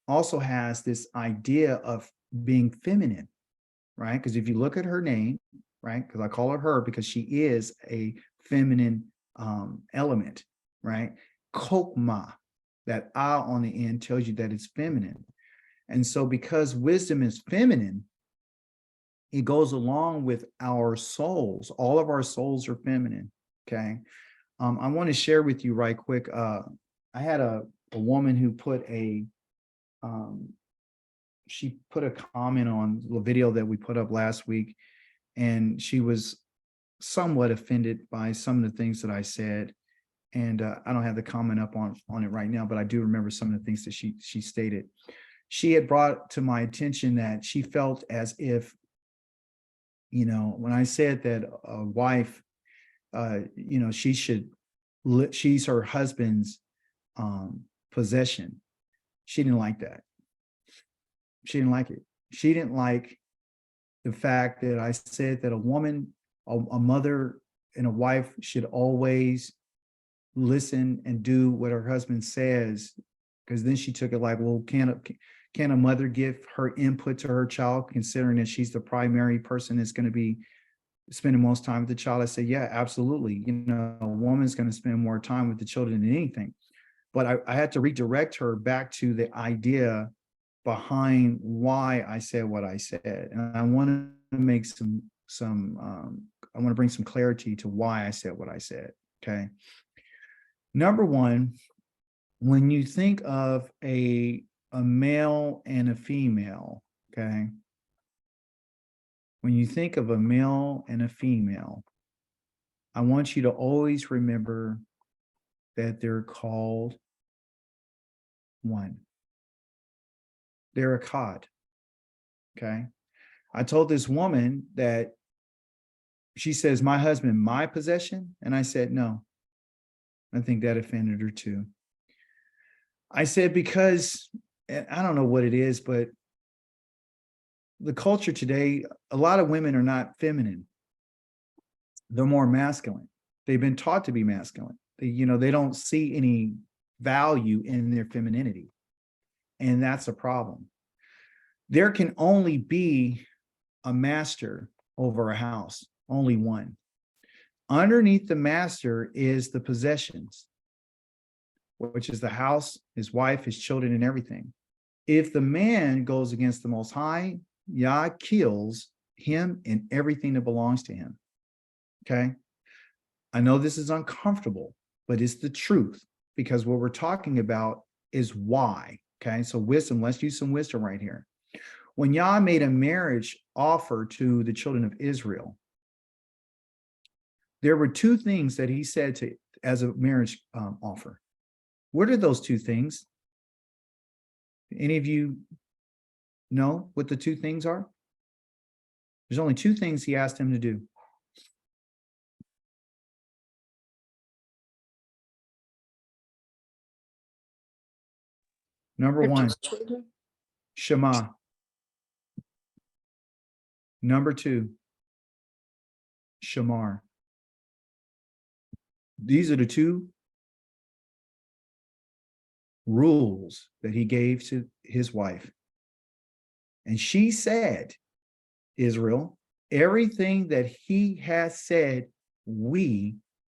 also has this idea of being feminine, right? Because if you look at her name, right? Because I call her because she is a feminine element, right? Kokma, that ah on the end tells you that it's feminine. And so because wisdom is feminine, it goes along with our souls. All of our souls are feminine, okay? I want to share with you right quick. I had a woman who put she put a comment on the video that we put up last week, and she was somewhat offended by some of the things that I said. And I don't have the comment up on it right now, but I do remember some of the things that she stated. She had brought to my attention that she felt as if, you know, when I said that a wife, you know, she's her husband's possession. She didn't like that. She didn't like it. She didn't like the fact that I said that a woman, a mother and a wife should always listen and do what her husband says, because then she took it like, well, can a mother give her input to her child, considering that she's the primary person that's going to be spending most time with the child? I said, yeah, absolutely. You know, a woman's going to spend more time with the children than anything. But I had to redirect her back to the idea behind why I said what I said. And I want to make I want to bring some clarity to why I said what I said. Okay. Number one, when you think of a male and a female, okay? When you think of a male and a female, I want you to always remember that they're called one. They're a cod, okay? I told this woman that she says, my husband, my possession? And I said, no. I think that offended her too. I said, because, and I don't know what it is, but the culture today, a lot of women are not feminine. They're more masculine. They've been taught to be masculine. They don't see any value in their femininity. And that's a problem. There can only be a master over a house, only one. Underneath the master is the possessions, which is the house, his wife, his children, and everything. If the man goes against the Most High, Yah kills him and everything that belongs to him. Okay? I know this is uncomfortable, but it's the truth, because what we're talking about is why. Okay? So wisdom, let's use some wisdom right here. When Yah made a marriage offer to the children of Israel, there were two things that he said as a marriage offer. What are those two things? Any of you know what the two things are? There's only two things he asked him to do. Number one, Shema. Number two, Shamar. These are the two rules that he gave to his wife. And she said, Israel, everything that he has said, we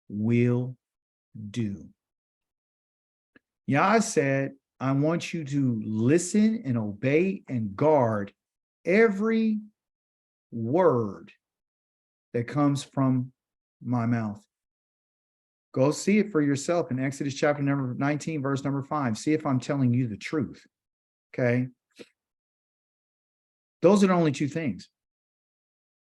will do. Yah said, I want you to listen and obey and guard every word that comes from my mouth. Go see it for yourself in Exodus chapter number 19, verse number 5. See if I'm telling you the truth. Okay. Those are the only two things.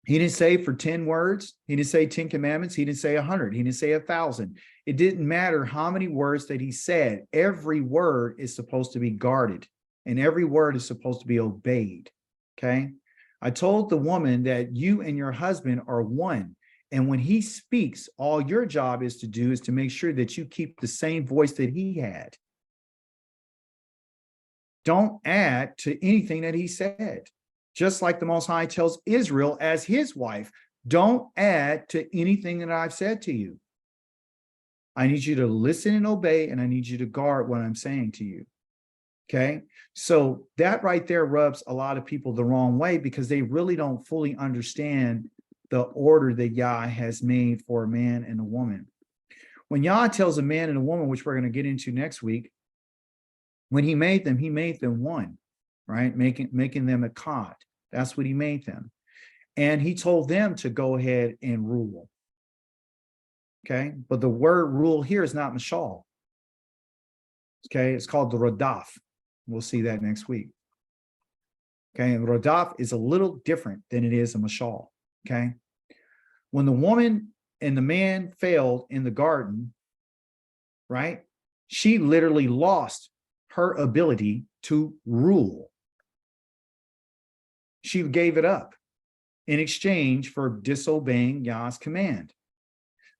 He didn't say for 10 words. He didn't say 10 commandments. He didn't say 100. He didn't say 1,000. It didn't matter how many words that he said. Every word is supposed to be guarded, and every word is supposed to be obeyed. Okay. I told the woman that you and your husband are one. And when he speaks, all your job is to do is to make sure that you keep the same voice that he had. Don't add to anything that he said. Just like the Most High tells Israel as his wife, don't add to anything that I've said to you. I need you to listen and obey, and I need you to guard what I'm saying to you. Okay, so that right there rubs a lot of people the wrong way because they really don't fully understand the order that Yah has made for a man and a woman. When Yah tells a man and a woman, which we're going to get into next week, when he made them one, right? Making them a cod. That's what he made them. And he told them to go ahead and rule. Okay, but the word rule here is not mashal. Okay, it's called the rodaf. We'll see that next week. Okay, and rodaf is a little different than it is a mashal. Okay, when the woman and the man failed in the garden, right? She literally lost her ability to rule. She gave it up in exchange for disobeying Yah's command.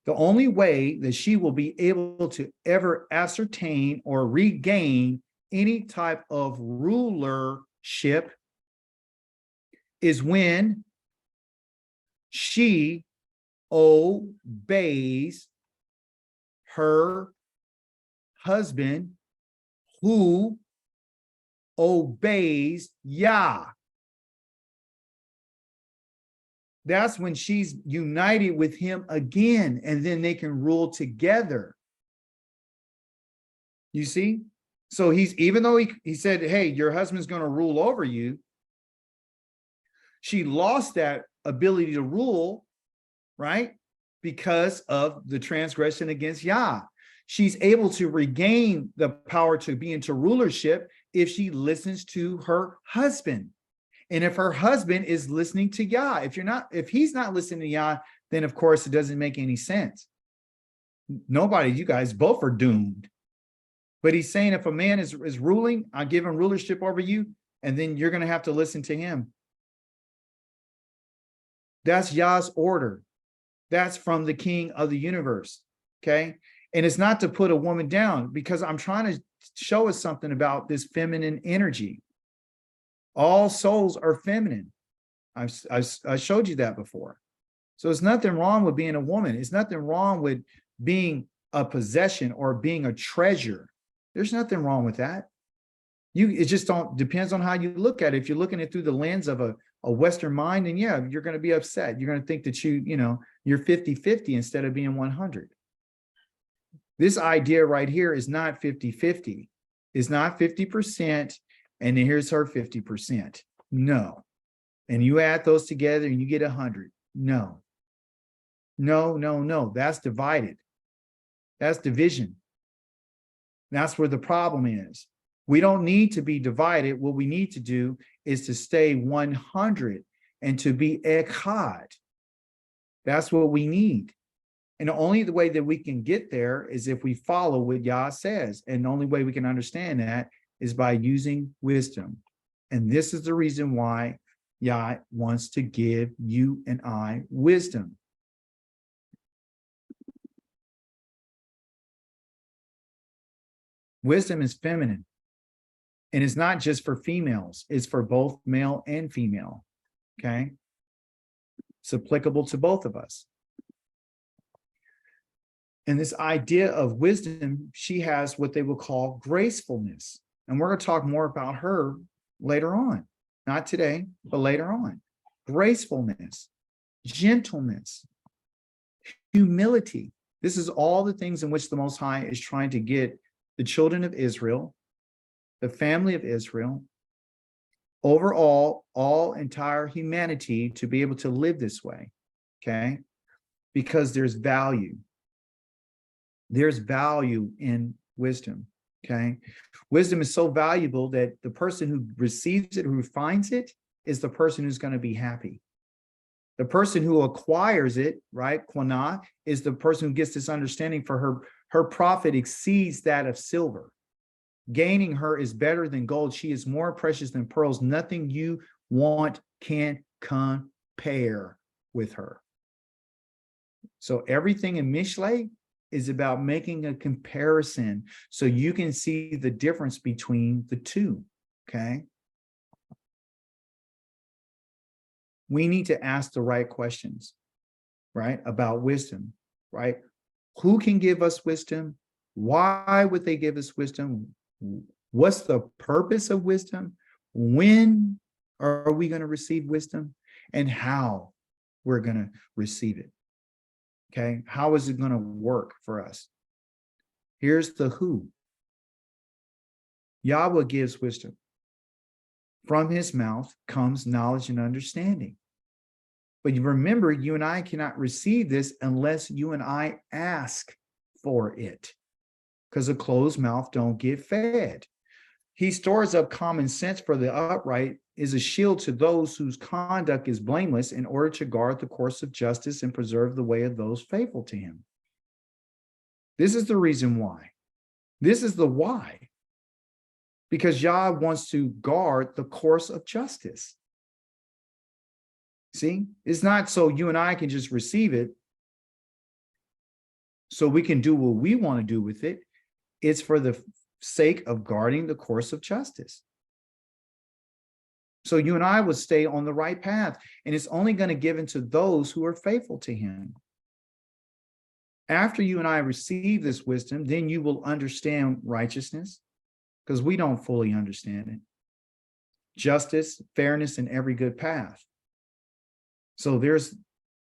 The only way that she will be able to ever ascertain or regain any type of rulership is when she obeys her husband who obeys Yah. That's when she's united with him again, and then they can rule together. You see? So even though he said, hey, your husband's going to rule over you, she lost that ability to rule, right? Because of the transgression against Yah. She's able to regain the power to be into rulership if she listens to her husband. And if her husband is listening to Yah, if he's not listening to Yah, then of course it doesn't make any sense. Nobody, you guys both are doomed. But he's saying if a man is ruling, I give him rulership over you, and then you're going to have to listen to him. That's Yah's order. That's from the King of the universe. Okay. And it's not to put a woman down, because I'm trying to show us something about this feminine energy. All souls are feminine. I showed you that before. So there's nothing wrong with being a woman. It's nothing wrong with being a possession or being a treasure. There's nothing wrong with that. It just depends on how you look at it. If you're looking at it through the lens of a Western mind, then yeah, you're going to be upset. You're going to think that you're 50-50 instead of being 100. This idea right here is not 50-50. It's not 50%. And then here's her 50%. No. And you add those together and you get 100. No. No. That's divided. That's division. That's where the problem is. We don't need to be divided. What we need to do is to stay 100 and to be echad. That's what we need. And the only way that we can get there is if we follow what Yah says. And the only way we can understand that is by using wisdom. And this is the reason why Yah wants to give you and I wisdom. Wisdom is feminine. And it's not just for females. It's for both male and female. Okay? It's applicable to both of us. And this idea of wisdom, she has what they will call gracefulness. And we're going to talk more about her later on. Not today, but later on. Gracefulness, gentleness, humility. This is all the things in which the Most High is trying to get the children of Israel, the family of Israel, overall, all entire humanity to be able to live this way. Okay? Because there's value. There's value in wisdom. Okay. Wisdom is so valuable that the person who receives it, who finds it, is the person who's going to be happy. The person who acquires it, right, Quanah, is the person who gets this understanding for her profit exceeds that of silver. Gaining her is better than gold. She is more precious than pearls. Nothing you want can compare with her. So everything in Mishle is about making a comparison so you can see the difference between the two, okay? We need to ask the right questions, right, about wisdom, right? Who can give us wisdom? Why would they give us wisdom? What's the purpose of wisdom? When are we going to receive wisdom? And how we're going to receive it. Okay, how is it going to work for us? Here's the who. Yahweh gives wisdom. From his mouth comes knowledge and understanding. But you remember, you and I cannot receive this unless you and I ask for it, because a closed mouth don't get fed. He stores up common sense for the upright, is a shield to those whose conduct is blameless, in order to guard the course of justice and preserve the way of those faithful to him. This is the reason why. This is the why. Because Yah wants to guard the course of justice. See, it's not so you and I can just receive it so we can do what we want to do with it. It's for the sake of guarding the course of justice. So you and I would stay on the right path, and it's only going to give into those who are faithful to him. After you and I receive this wisdom, then you will understand righteousness, because we don't fully understand it. Justice, fairness, and every good path. So there's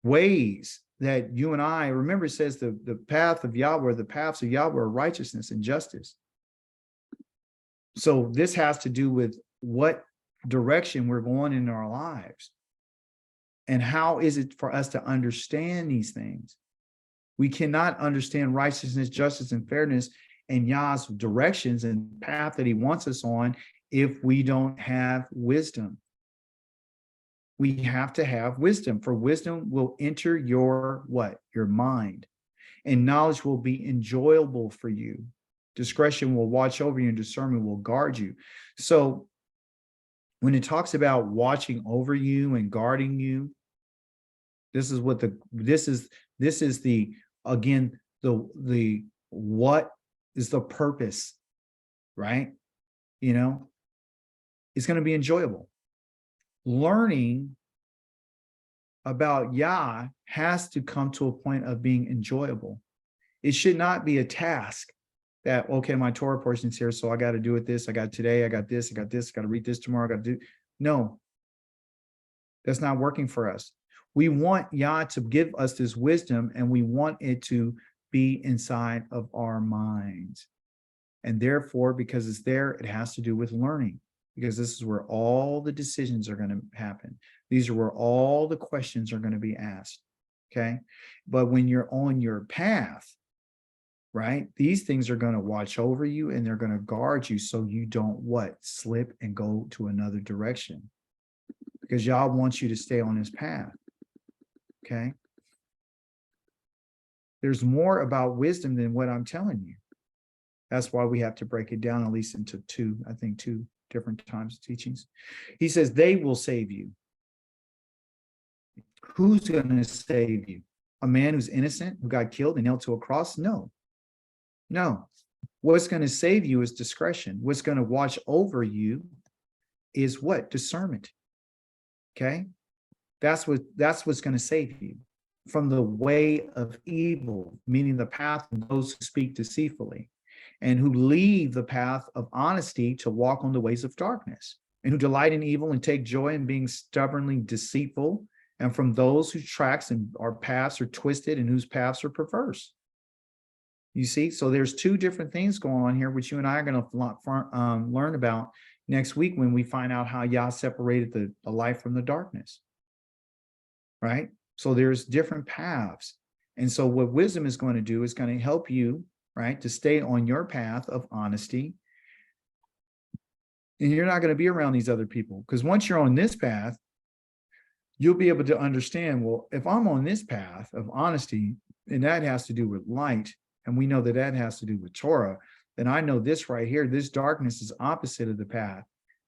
ways that you and I, remember it says the path of Yahweh, the paths of Yahweh are righteousness and justice. So this has to do with what direction we're going in our lives. And how is it for us to understand these things? We cannot understand righteousness, justice, and fairness and Yah's directions and path that he wants us on if we don't have wisdom. We have to have wisdom, for wisdom will enter your what? Your mind. And knowledge will be enjoyable for you. Discretion will watch over you, and discernment will guard you. So when it talks about watching over you and guarding you, this is what this is the, again, the what is the purpose, right? You know, it's going to be enjoyable. Learning about Yah has to come to a point of being enjoyable. It should not be a task that, okay, my Torah portion's here, so I got to do it this, I got today, I got this, I got this, got to read this tomorrow, I got to do. No, that's not working for us. We want Yah to give us this wisdom, and we want it to be inside of our minds. And therefore, because it's there, it has to do with learning, because this is where all the decisions are going to happen. These are where all the questions are going to be asked. Okay. But when you're on your path, right, these things are going to watch over you, and they're going to guard you so you don't what? Slip and go to another direction. Because Yah wants you to stay on his path. Okay. There's more about wisdom than what I'm telling you. That's why we have to break it down at least into two different times of teachings. He says they will save you. Who's going to save you? A man who's innocent, who got killed and nailed to a cross? No. What's going to save you is discretion. What's going to watch over you is what? Discernment. Okay. That's what's going to save you from the way of evil, meaning the path of those who speak deceitfully, and who leave the path of honesty to walk on the ways of darkness, and who delight in evil and take joy in being stubbornly deceitful, and from those whose tracks and our paths are twisted and whose paths are perverse. You see, so there's two different things going on here, which you and I are going to learn about next week when we find out how Yah separated the light from the darkness, right? So there's different paths. And so what wisdom is going to do is going to help you, right, to stay on your path of honesty. And you're not going to be around these other people, because once you're on this path, you'll be able to understand, well, if I'm on this path of honesty, and that has to do with light, and we know that that has to do with Torah, then I know this right here, this darkness is opposite of the path.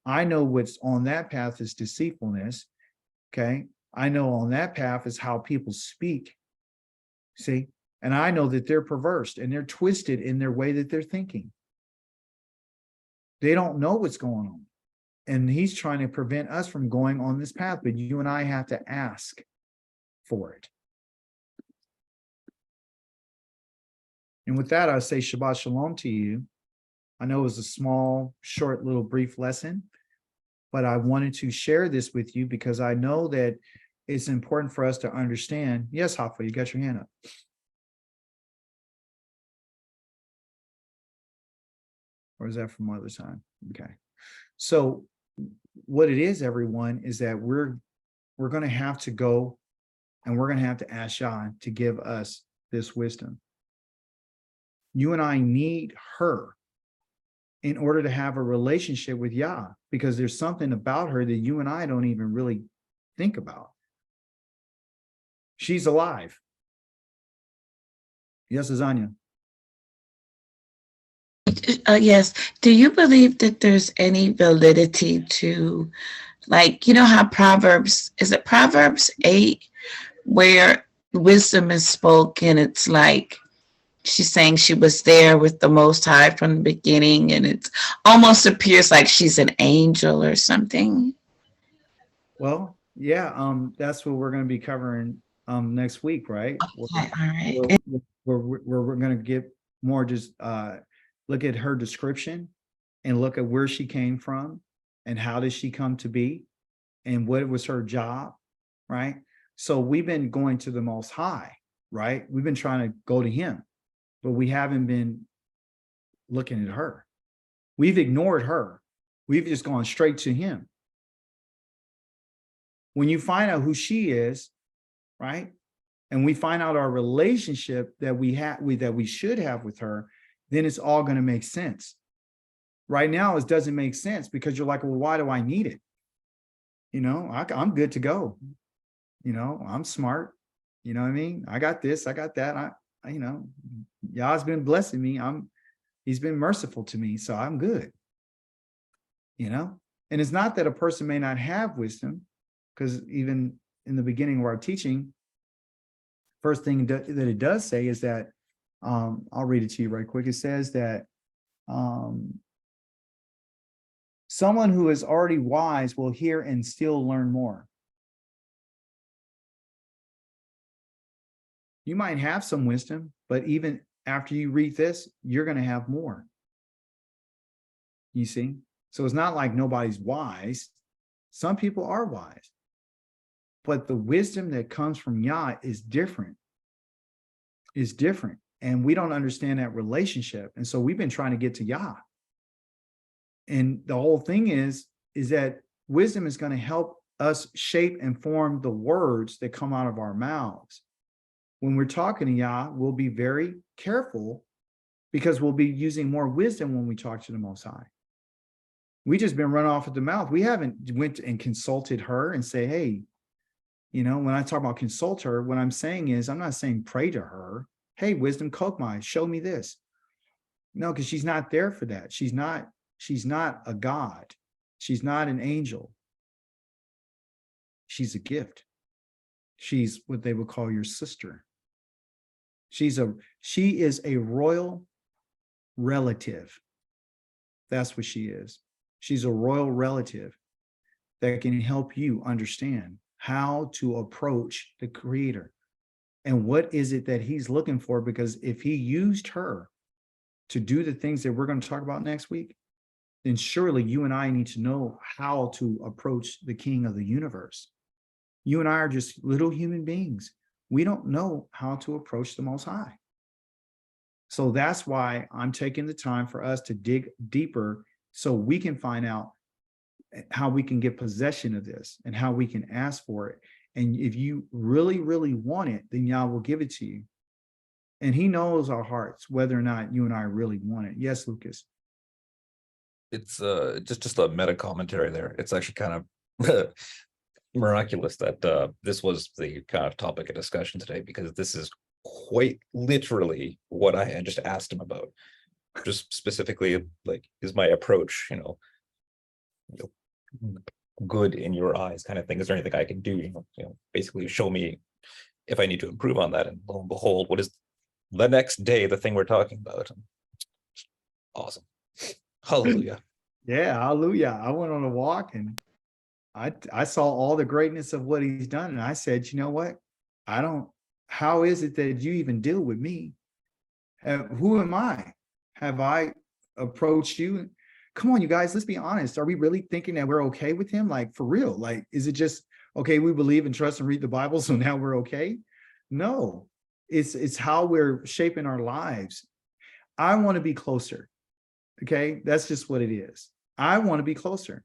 I know what's on that path is deceitfulness, okay? I know on that path is how people speak. See, and I know that they're perverse and they're twisted in their way that they're thinking. They don't know what's going on. And he's trying to prevent us from going on this path, but you and I have to ask for it. And with that, I say Shabbat Shalom to you. I know it was a small, short, little brief lesson, but I wanted to share this with you because I know that it's important for us to understand. Yes, Hafa, you got your hand up. Or is that from other time? Okay. So what it is, everyone, is that we're going to have to go and we're going to have to ask Yah to give us this wisdom. You and I need her in order to have a relationship with Yah, because there's something about her that you and I don't even really think about. She's alive. Yes, Azania. Yes. Do you believe that there's any validity to, like, you know how is it Proverbs 8, where wisdom is spoken? It's like she's saying she was there with the Most High from the beginning, and it almost appears like she's an angel or something. Well, yeah, that's what we're going to be covering next week, right? Okay, all right. We're going to get more just look at her description and look at where she came from and how did she come to be and what was her job, right? So we've been going to the Most High, right? We've been trying to go to him, but we haven't been looking at her. We've ignored her. We've just gone straight to him. When you find out who she is, right? And we find out our relationship that we should have with her, then it's all going to make sense. Right now, it doesn't make sense because you're like, well, why do I need it? You know, I'm good to go. You know, I'm smart. You know what I mean? I got this, I got that. You know, Yah's been blessing me. He's been merciful to me, so I'm good. You know, and it's not that a person may not have wisdom, because even in the beginning of our teaching, first thing that it does say is that, I'll read it to you right quick. It says that someone who is already wise will hear and still learn more. You might have some wisdom, but even after you read this, you're going to have more. You see? So it's not like nobody's wise. Some people are wise. But the wisdom that comes from Yah is different. Is different. And we don't understand that relationship. And so we've been trying to get to Yah. And the whole thing is that wisdom is going to help us shape and form the words that come out of our mouths. When we're talking to Yah, we'll be very careful because we'll be using more wisdom when we talk to the Most High. We just been run off at the mouth. We haven't went and consulted her and say, hey, you know, when I talk about consult her, what I'm saying is, I'm not saying pray to her. Hey, wisdom kokmai, show me this. No, because she's not there for that. She's not a God. She's not an angel. She's a gift. She's what they would call your sister. She is a royal relative. That's what she is. She's a royal relative that can help you understand how to approach the Creator. And what is it that he's looking for? Because if he used her to do the things that we're going to talk about next week, then surely you and I need to know how to approach the King of the universe. You and I are just little human beings. We don't know how to approach the Most High. So that's why I'm taking the time for us to dig deeper so we can find out how we can get possession of this and how we can ask for it. And if you really, really want it, then Yah will give it to you. And he knows our hearts, whether or not you and I really want it. Yes, Lucas. It's just a meta commentary there. It's actually kind of miraculous that this was the kind of topic of discussion today, because this is quite literally what I had just asked him about. Just specifically, like, is my approach, good in your eyes, kind of thing? Is there anything I can do? Basically show me if I need to improve on that. And lo and behold, what is the next day, the thing we're talking about? Awesome. Hallelujah. Yeah, hallelujah. I went on a walk and I saw all the greatness of what he's done. And I said, you know what? How is it that you even deal with me? Who am I? Have I approached you? Come on, you guys, let's be honest. Are we really thinking that we're okay with him? Like, for real? Like, is it just, okay, we believe and trust and read the Bible, so now we're okay? No, it's how we're shaping our lives. I want to be closer. Okay, that's just what it is. I want to be closer.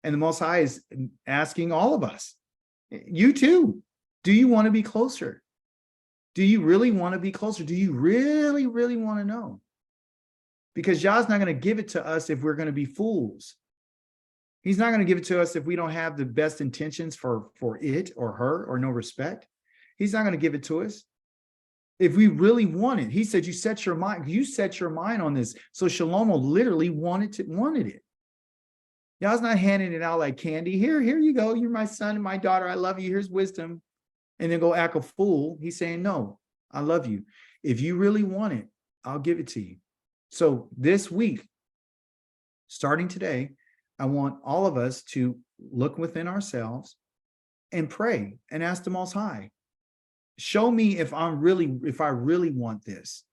And the Most High is asking all of us, you too, do you want to be closer? Do you really want to be closer? Do you really, really want to know? Because Yah's not going to give it to us if we're going to be fools. He's not going to give it to us if we don't have the best intentions for it or her or no respect. He's not going to give it to us. If we really want it, he said, you set your mind on this. So Shalom literally wanted it. Yah's not handing it out like candy. Here you go. You're my son and my daughter. I love you. Here's wisdom. And then go act a fool. He's saying, no, I love you. If you really want it, I'll give it to you. So this week, starting today, I want all of us to look within ourselves and pray and ask the Most High, show me if I really want this.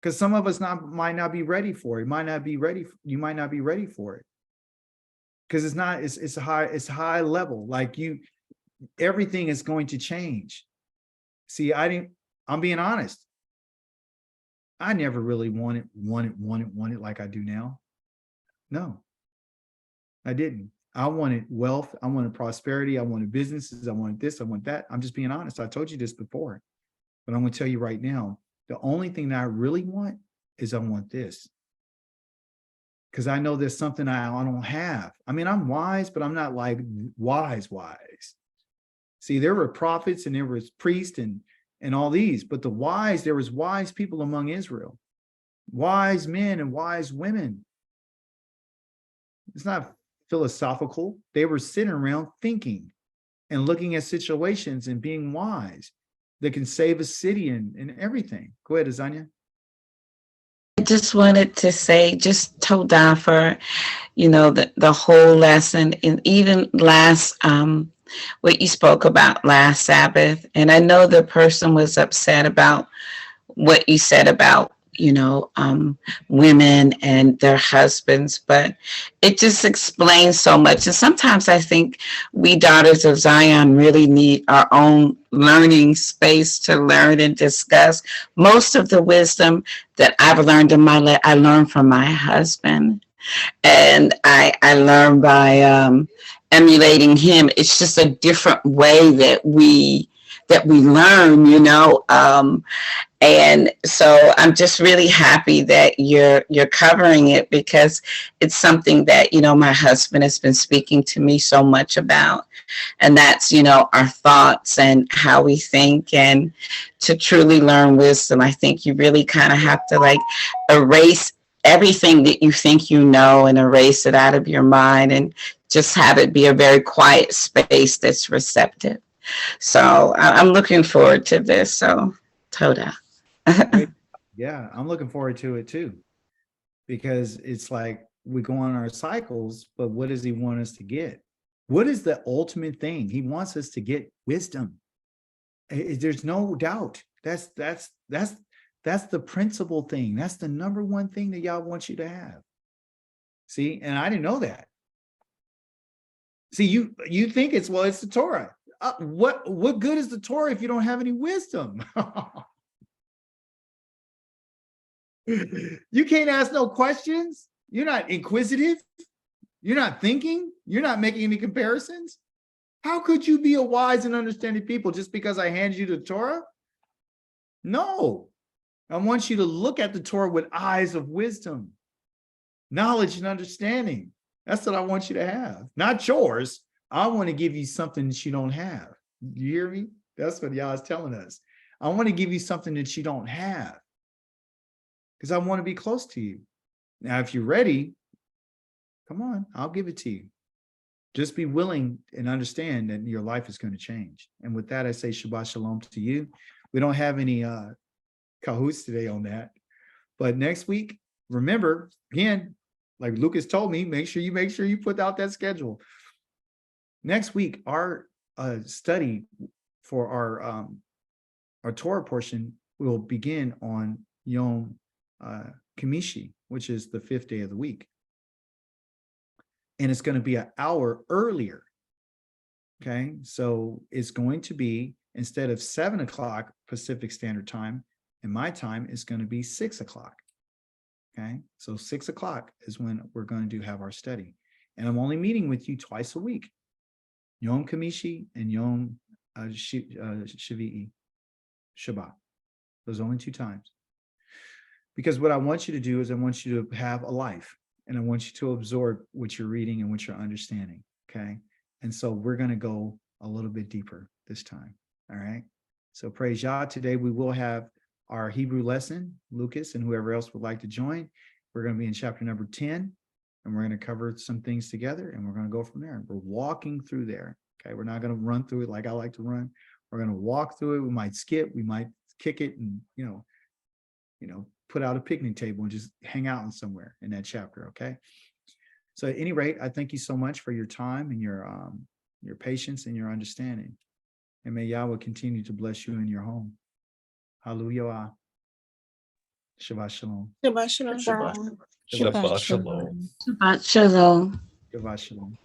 Because some of us might not be ready for it. You might not be ready for it. Because it's high level. Like everything is going to change. See, I'm being honest. I never really wanted like I do now. No, I didn't. I wanted wealth. I wanted prosperity. I wanted businesses. I wanted this. I want that. I'm just being honest. I told you this before, but I'm going to tell you right now, the only thing that I really want is I want this. Because I know there's something I don't have. I mean, I'm wise, but I'm not like wise. See, there were prophets and there was priests and all these, but there was wise people among Israel, wise men and wise women. It's not philosophical. They were sitting around thinking and looking at situations and being wise that can save a city and everything. Go ahead, Azania. I just wanted to say, just Todah for, the whole lesson, and even last, what you spoke about last Sabbath. And I know the person was upset about what you said about, women and their husbands, but it just explains so much. And sometimes I think we daughters of Zion really need our own learning space to learn and discuss. Most of the wisdom that I've learned in my life, I learned from my husband, and I learned by emulating him. It's just a different way that we learn, and so I'm just really happy that you're covering it, because it's something that, my husband has been speaking to me so much about. And that's, our thoughts and how we think. And to truly learn wisdom, I think you really kind of have to erase everything that you think and erase it out of your mind and just have it be a very quiet space that's receptive. So I'm looking forward to this. So Todah. Yeah, I'm looking forward to it too, because it's like we go on our cycles, but what does he want us to get? What is the ultimate thing? He wants us to get wisdom. There's no doubt. That's the principal thing. That's the number one thing that Yah wants you to have. See, and I didn't know that. See, you think it's the Torah. What good is the Torah if you don't have any wisdom? You can't ask no questions. You're not inquisitive. You're not thinking. You're not making any comparisons. How could you be a wise and understanding people just because I hand you the Torah? No. I want you to look at the Torah with eyes of wisdom, knowledge, and understanding. That's what I want you to have. Not yours. I want to give you something that you don't have. You hear me? That's what Yah is telling us. I want to give you something that you don't have, because I want to be close to you. Now, if you're ready, come on, I'll give it to you. just be willing and understand that your life is going to change. And with that, I say Shabbat Shalom to you. We don't have any cahoots today on that. But next week, remember, again, like Lucas told me, make sure you put out that schedule. Next week, our study for our Torah portion will begin on Yom Kamishi, which is the 5th day of the week. And it's going to be an hour earlier. Okay, so it's going to be, instead of 7 o'clock Pacific Standard Time, and my time is going to be 6 o'clock. Okay, so 6 o'clock is when we're going to have our study. And I'm only meeting with you twice a week, Yom Kamishi and Yom Shavi'i, Shabbat. Those only 2 times. Because what I want you to do is I want you to have a life, and I want you to absorb what you're reading and what you're understanding. Okay, and so we're going to go a little bit deeper this time. All right, so praise Yah. Today we will have our Hebrew lesson, Lucas and whoever else would like to join. We're going to be in chapter number 10, and we're going to cover some things together, and we're going to go from there. We're walking through there. Okay, we're not going to run through it like I like to run. We're going to walk through it. We might skip, we might kick it, and put out a picnic table and just hang out in somewhere in that chapter. Okay, so at any rate, I thank you so much for your time and your patience and your understanding, and may Yahweh continue to bless you in your home. Hallelujah. Shabbat shalom. Shabbat shalom. Shabbat shalom. Shabbat Shalom. Shabbat shalom.